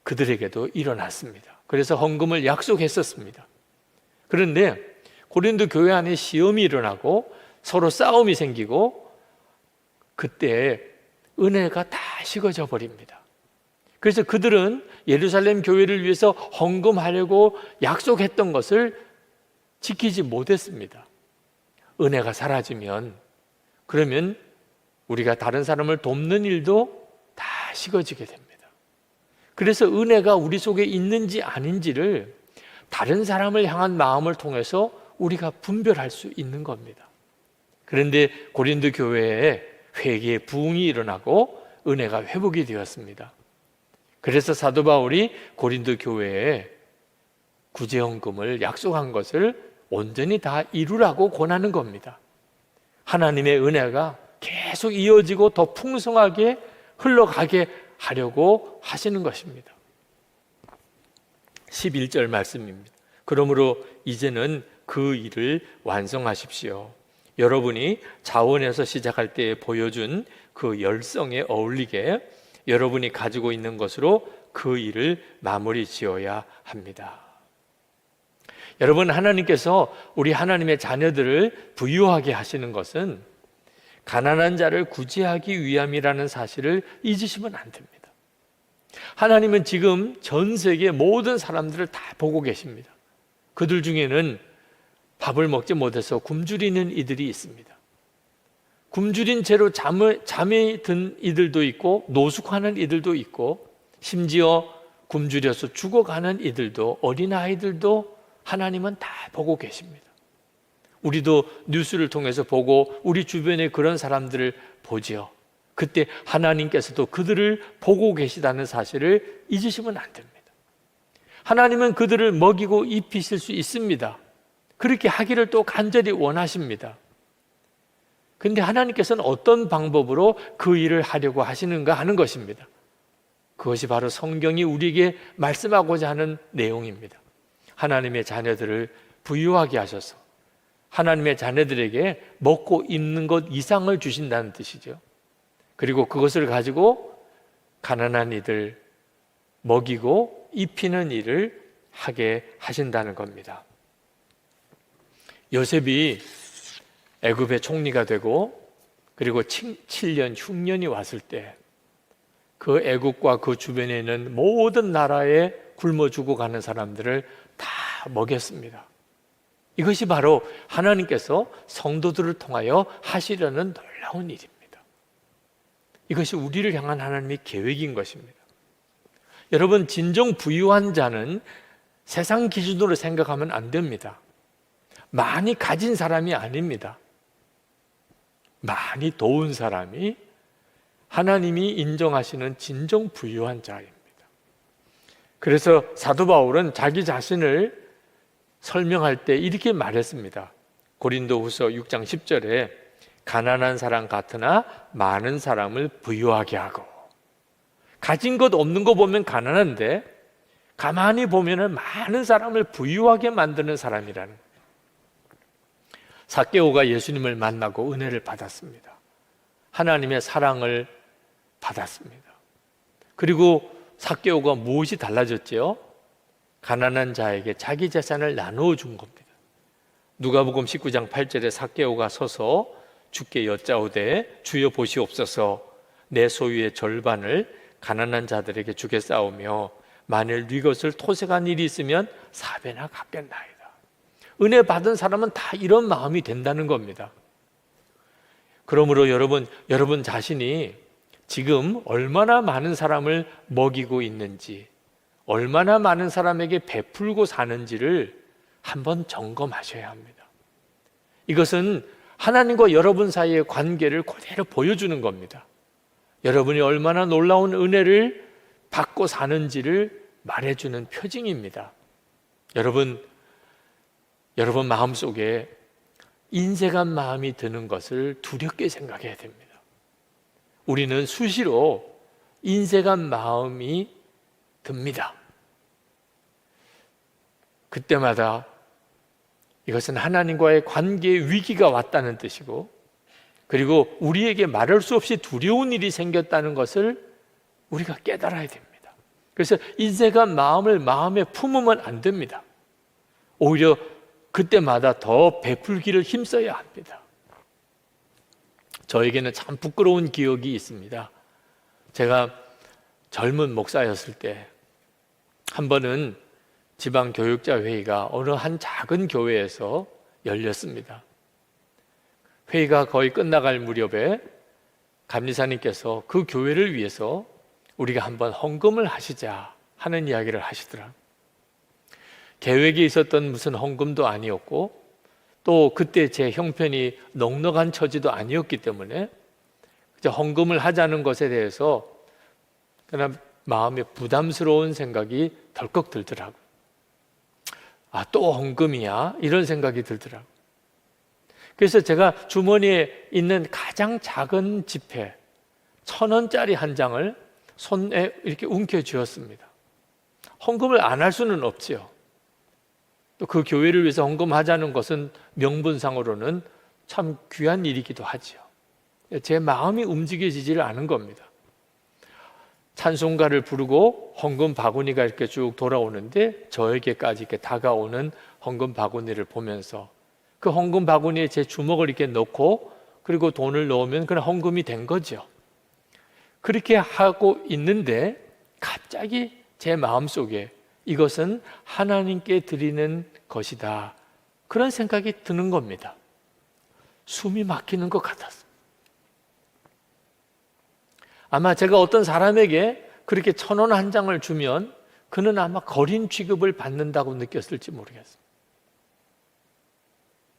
S1: 그들에게도 일어났습니다. 그래서 헌금을 약속했었습니다. 그런데 고린도 교회 안에 시험이 일어나고 서로 싸움이 생기고 그때 은혜가 다 식어져 버립니다. 그래서 그들은 예루살렘 교회를 위해서 헌금하려고 약속했던 것을 지키지 못했습니다. 은혜가 사라지면 그러면 우리가 다른 사람을 돕는 일도 다 식어지게 됩니다. 그래서 은혜가 우리 속에 있는지 아닌지를 다른 사람을 향한 마음을 통해서 우리가 분별할 수 있는 겁니다. 그런데 고린도 교회에 회개의 부흥이 일어나고 은혜가 회복이 되었습니다. 그래서 사도 바울이 고린도 교회에 구제헌금을 약속한 것을 온전히 다 이루라고 권하는 겁니다. 하나님의 은혜가 계속 이어지고 더 풍성하게 흘러가게 하려고 하시는 것입니다. 11절 말씀입니다. 그러므로 이제는 그 일을 완성하십시오. 여러분이 자원에서 시작할 때 보여준 그 열성에 어울리게 여러분이 가지고 있는 것으로 그 일을 마무리 지어야 합니다. 여러분, 하나님께서 우리 하나님의 자녀들을 부유하게 하시는 것은 가난한 자를 구제하기 위함이라는 사실을 잊으시면 안 됩니다. 하나님은 지금 전 세계 모든 사람들을 다 보고 계십니다. 그들 중에는 밥을 먹지 못해서 굶주리는 이들이 있습니다. 굶주린 채로 잠에 든 이들도 있고 노숙하는 이들도 있고 심지어 굶주려서 죽어가는 이들도, 어린아이들도 하나님은 다 보고 계십니다. 우리도 뉴스를 통해서 보고 우리 주변에 그런 사람들을 보지요. 그때 하나님께서도 그들을 보고 계시다는 사실을 잊으시면 안 됩니다. 하나님은 그들을 먹이고 입히실 수 있습니다. 그렇게 하기를 또 간절히 원하십니다. 그런데 하나님께서는 어떤 방법으로 그 일을 하려고 하시는가 하는 것입니다. 그것이 바로 성경이 우리에게 말씀하고자 하는 내용입니다. 하나님의 자녀들을 부유하게 하셔서 하나님의 자녀들에게 먹고 입는 것 이상을 주신다는 뜻이죠. 그리고 그것을 가지고 가난한 이들 먹이고 입히는 일을 하게 하신다는 겁니다. 요셉이 애굽의 총리가 되고 그리고 7년 흉년이 왔을 때 그 애굽과 그 주변에 있는 모든 나라에 굶어 죽어가는 사람들을 다 먹였습니다. 이것이 바로 하나님께서 성도들을 통하여 하시려는 놀라운 일입니다. 이것이 우리를 향한 하나님의 계획인 것입니다. 여러분, 진정 부유한 자는 세상 기준으로 생각하면 안 됩니다. 많이 가진 사람이 아닙니다. 많이 도운 사람이 하나님이 인정하시는 진정 부유한 자입니다. 그래서 사도 바울은 자기 자신을 설명할 때 이렇게 말했습니다. 고린도후서 6장 10절에 가난한 사람 같으나 많은 사람을 부유하게 하고, 가진 것 없는 거 보면 가난한데 가만히 보면 많은 사람을 부유하게 만드는 사람이라는 거예요. 삭개오가 예수님을 만나고 은혜를 받았습니다. 하나님의 사랑을 받았습니다. 그리고 삭개오가 무엇이 달라졌죠? 가난한 자에게 자기 재산을 나누어 준 겁니다. 누가복음 19장 8절에 삭개오가 서서 주께 여짜오되 주여 보시옵소서, 내 소유의 절반을 가난한 자들에게 주겠사오며 만일 네 것을 토색한 일이 있으면 4배나 갚겠나이다. 은혜 받은 사람은 다 이런 마음이 된다는 겁니다. 그러므로 여러분 자신이 지금 얼마나 많은 사람을 먹이고 있는지, 얼마나 많은 사람에게 베풀고 사는지를 한번 점검하셔야 합니다. 이것은 하나님과 여러분 사이의 관계를 그대로 보여주는 겁니다. 여러분이 얼마나 놀라운 은혜를 받고 사는지를 말해주는 표징입니다. 여러분 마음속에 인색한 마음이 드는 것을 두렵게 생각해야 됩니다. 우리는 수시로 인색한 마음이 듭니다. 그때마다 이것은 하나님과의 관계에 위기가 왔다는 뜻이고, 그리고 우리에게 말할 수 없이 두려운 일이 생겼다는 것을 우리가 깨달아야 됩니다. 그래서 인색한 마음을 마음에 품으면 안 됩니다. 오히려 그때마다 더 베풀기를 힘써야 합니다. 저에게는 참 부끄러운 기억이 있습니다. 제가 젊은 목사였을 때 한 번은 지방교육자 회의가 어느 한 작은 교회에서 열렸습니다. 회의가 거의 끝나갈 무렵에 감리사님께서 그 교회를 위해서 우리가 한번 헌금을 하시자 하는 이야기를 하시더라고요. 계획에 있었던 무슨 헌금도 아니었고, 또 그때 제 형편이 넉넉한 처지도 아니었기 때문에 헌금을 하자는 것에 대해서 그냥 마음에 부담스러운 생각이 덜컥 들더라고요. 또 헌금이야? 이런 생각이 들더라고요. 그래서 제가 주머니에 있는 가장 작은 지폐 1,000원짜리 한 장을 손에 이렇게 움켜쥐었습니다. 헌금을 안 할 수는 없지요. 또 그 교회를 위해서 헌금하자는 것은 명분상으로는 참 귀한 일이기도 하지요. 제 마음이 움직여지지를 않은 겁니다. 찬송가를 부르고 헌금 바구니가 이렇게 쭉 돌아오는데 저에게까지 이렇게 다가오는 헌금 바구니를 보면서 그 헌금 바구니에 제 주먹을 이렇게 넣고 그리고 돈을 넣으면 그냥 헌금이 된 거죠. 그렇게 하고 있는데 갑자기 제 마음속에 이것은 하나님께 드리는 것이다, 그런 생각이 드는 겁니다. 숨이 막히는 것 같았어요. 아마 제가 어떤 사람에게 그렇게 1,000원 한 장을 주면 그는 아마 거린 취급을 받는다고 느꼈을지 모르겠어요.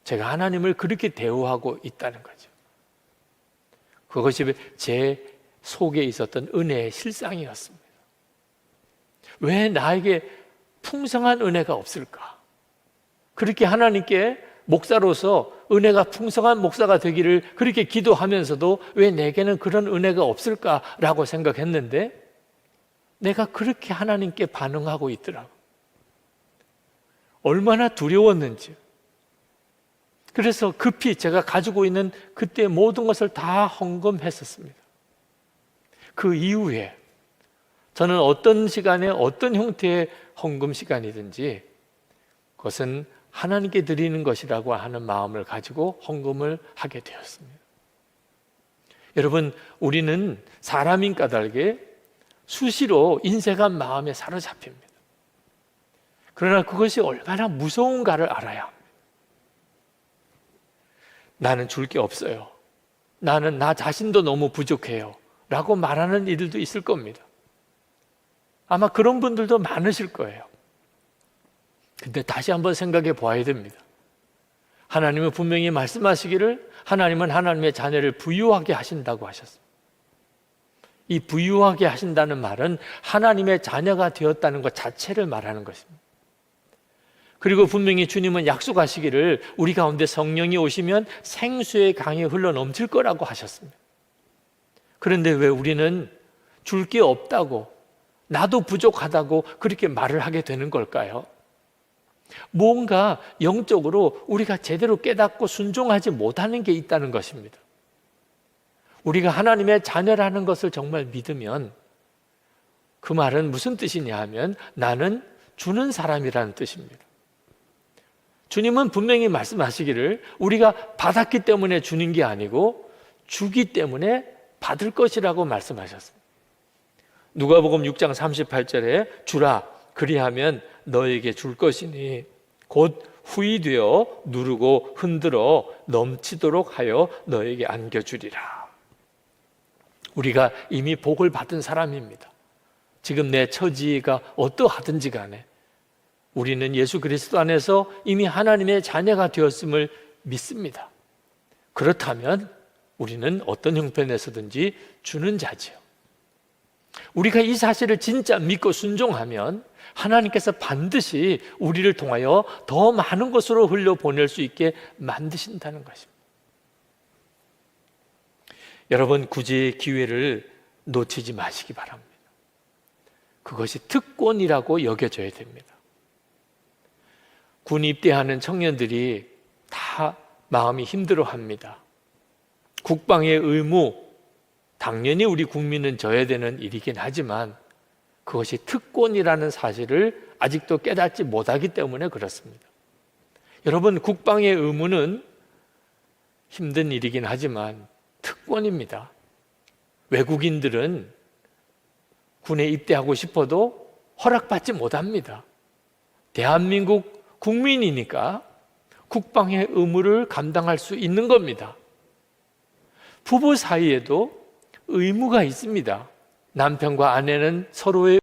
S1: 제가 하나님을 그렇게 대우하고 있다는 거죠. 그것이 제 속에 있었던 은혜의 실상이었습니다. 왜 나에게 풍성한 은혜가 없을까? 그렇게 하나님께 목사로서 은혜가 풍성한 목사가 되기를 그렇게 기도하면서도 왜 내게는 그런 은혜가 없을까라고 생각했는데 내가 그렇게 하나님께 반응하고 있더라고요. 얼마나 두려웠는지. 그래서 급히 제가 가지고 있는 그때 모든 것을 다 헌금했었습니다. 그 이후에 저는 어떤 시간에 어떤 형태의 헌금 시간이든지 그것은 하나님께 드리는 것이라고 하는 마음을 가지고 헌금을 하게 되었습니다. 여러분, 우리는 사람인 까닭에 수시로 인색한 마음에 사로잡힙니다. 그러나 그것이 얼마나 무서운가를 알아야 합니다. 나는 줄 게 없어요. 나는 나 자신도 너무 부족해요. 라고 말하는 이들도 있을 겁니다. 아마 그런 분들도 많으실 거예요. 근데 다시 한번 생각해 보아야 됩니다. 하나님은 분명히 말씀하시기를 하나님은 하나님의 자녀를 부유하게 하신다고 하셨습니다. 이 부유하게 하신다는 말은 하나님의 자녀가 되었다는 것 자체를 말하는 것입니다. 그리고 분명히 주님은 약속하시기를 우리 가운데 성령이 오시면 생수의 강이 흘러 넘칠 거라고 하셨습니다. 그런데 왜 우리는 줄 게 없다고, 나도 부족하다고 그렇게 말을 하게 되는 걸까요? 뭔가 영적으로 우리가 제대로 깨닫고 순종하지 못하는 게 있다는 것입니다. 우리가 하나님의 자녀라는 것을 정말 믿으면 그 말은 무슨 뜻이냐 하면 나는 주는 사람이라는 뜻입니다. 주님은 분명히 말씀하시기를 우리가 받았기 때문에 주는 게 아니고 주기 때문에 받을 것이라고 말씀하셨습니다. 누가복음 6장 38절에 주라 그리하면 너에게 줄 것이니 곧 후이 되어 누르고 흔들어 넘치도록 하여 너에게 안겨주리라. 우리가 이미 복을 받은 사람입니다. 지금 내 처지가 어떠하든지 간에 우리는 예수 그리스도 안에서 이미 하나님의 자녀가 되었음을 믿습니다. 그렇다면 우리는 어떤 형편에서든지 주는 자지요. 우리가 이 사실을 진짜 믿고 순종하면 하나님께서 반드시 우리를 통하여 더 많은 것으로 흘려보낼 수 있게 만드신다는 것입니다. 여러분, 굳이 기회를 놓치지 마시기 바랍니다. 그것이 특권이라고 여겨져야 됩니다. 군 입대하는 청년들이 다 마음이 힘들어합니다. 국방의 의무, 당연히 우리 국민은 져야 되는 일이긴 하지만 그것이 특권이라는 사실을 아직도 깨닫지 못하기 때문에 그렇습니다. 여러분, 국방의 의무는 힘든 일이긴 하지만 특권입니다. 외국인들은 군에 입대하고 싶어도 허락받지 못합니다. 대한민국 국민이니까 국방의 의무를 감당할 수 있는 겁니다. 부부 사이에도 의무가 있습니다. 남편과 아내는 서로의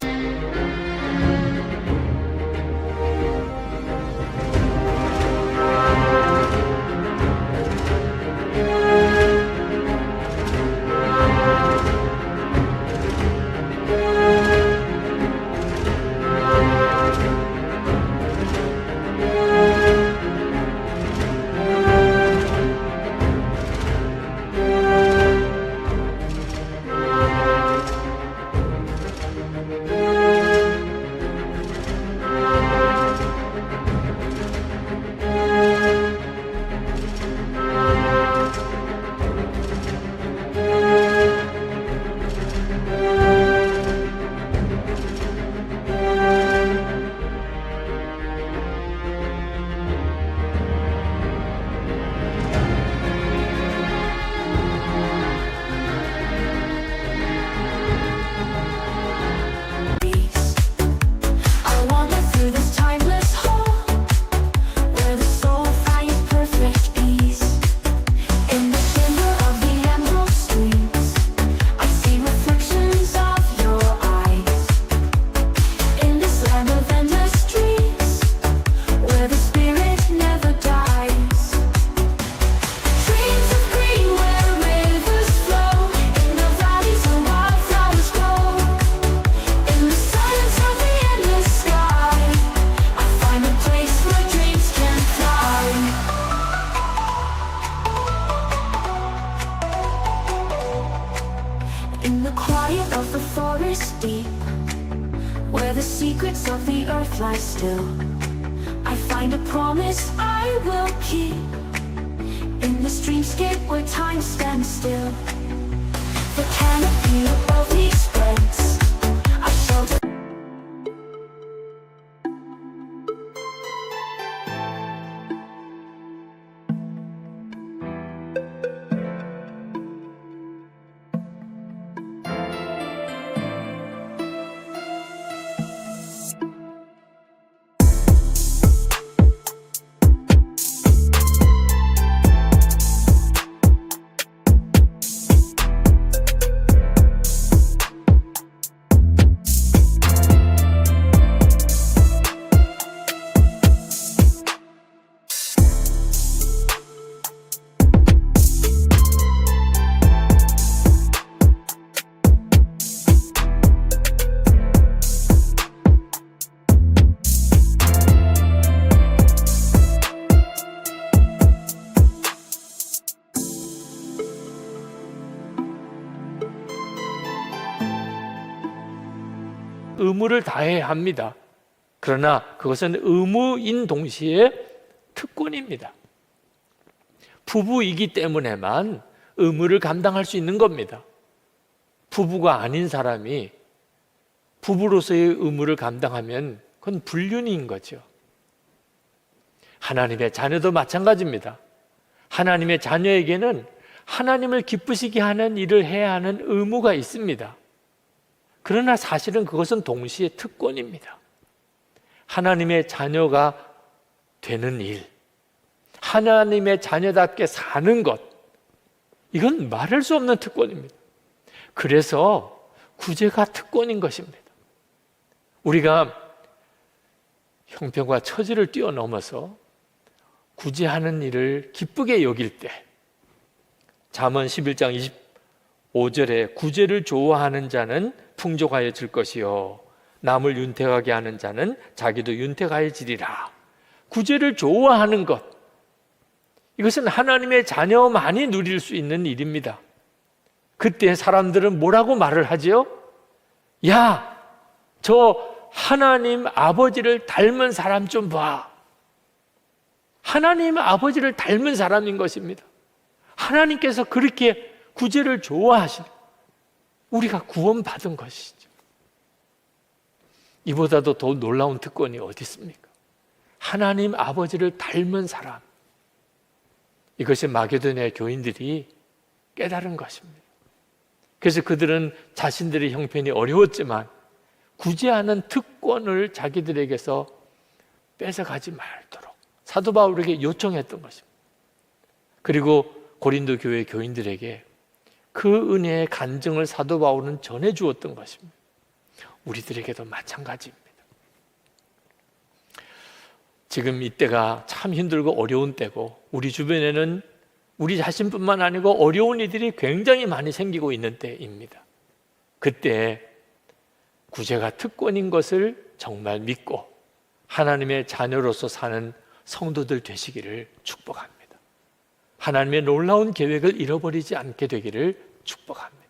S2: fly still. I find a promise I will keep in the streamscape where time stands still. The canopy above me spreads. I shelter.
S1: 의무를 다해야 합니다. 그러나 그것은 의무인 동시에 특권입니다. 부부이기 때문에만 의무를 감당할 수 있는 겁니다. 부부가 아닌 사람이 부부로서의 의무를 감당하면 그건 불륜인 거죠. 하나님의 자녀도 마찬가지입니다. 하나님의 자녀에게는 하나님을 기쁘시게 하는 일을 해야 하는 의무가 있습니다. 그러나 사실은 그것은 동시에 특권입니다. 하나님의 자녀가 되는 일, 하나님의 자녀답게 사는 것, 이건 말할 수 없는 특권입니다. 그래서 구제가 특권인 것입니다. 우리가 형편과 처지를 뛰어넘어서 구제하는 일을 기쁘게 여길 때, 잠언 11장 25절에 구제를 좋아하는 자는 풍족하여질 것이요 남을 윤택하게 하는 자는 자기도 윤택하여지리라. 구제를 좋아하는 것, 이것은 하나님의 자녀만이 누릴 수 있는 일입니다. 그때 사람들은 뭐라고 말을 하지요? 야, 저 하나님 아버지를 닮은 사람 좀 봐. 하나님 아버지를 닮은 사람인 것입니다. 하나님께서 그렇게 구제를 좋아하시는, 우리가 구원받은 것이죠. 이보다도 더 놀라운 특권이 어디 있습니까? 하나님 아버지를 닮은 사람. 이것이 마게도냐 교인들이 깨달은 것입니다. 그래서 그들은 자신들의 형편이 어려웠지만 구제하는 특권을 자기들에게서 뺏어가지 말도록 사도 바울에게 요청했던 것입니다. 그리고 고린도 교회 교인들에게 그 은혜의 간증을 사도 바울은 전해주었던 것입니다. 우리들에게도 마찬가지입니다. 지금 이때가 참 힘들고 어려운 때고, 우리 주변에는 우리 자신뿐만 아니고 어려운 이들이 굉장히 많이 생기고 있는 때입니다. 그때 구제가 특권인 것을 정말 믿고 하나님의 자녀로서 사는 성도들 되시기를 축복합니다. 하나님의 놀라운 계획을 잃어버리지 않게 되기를 축복합니다.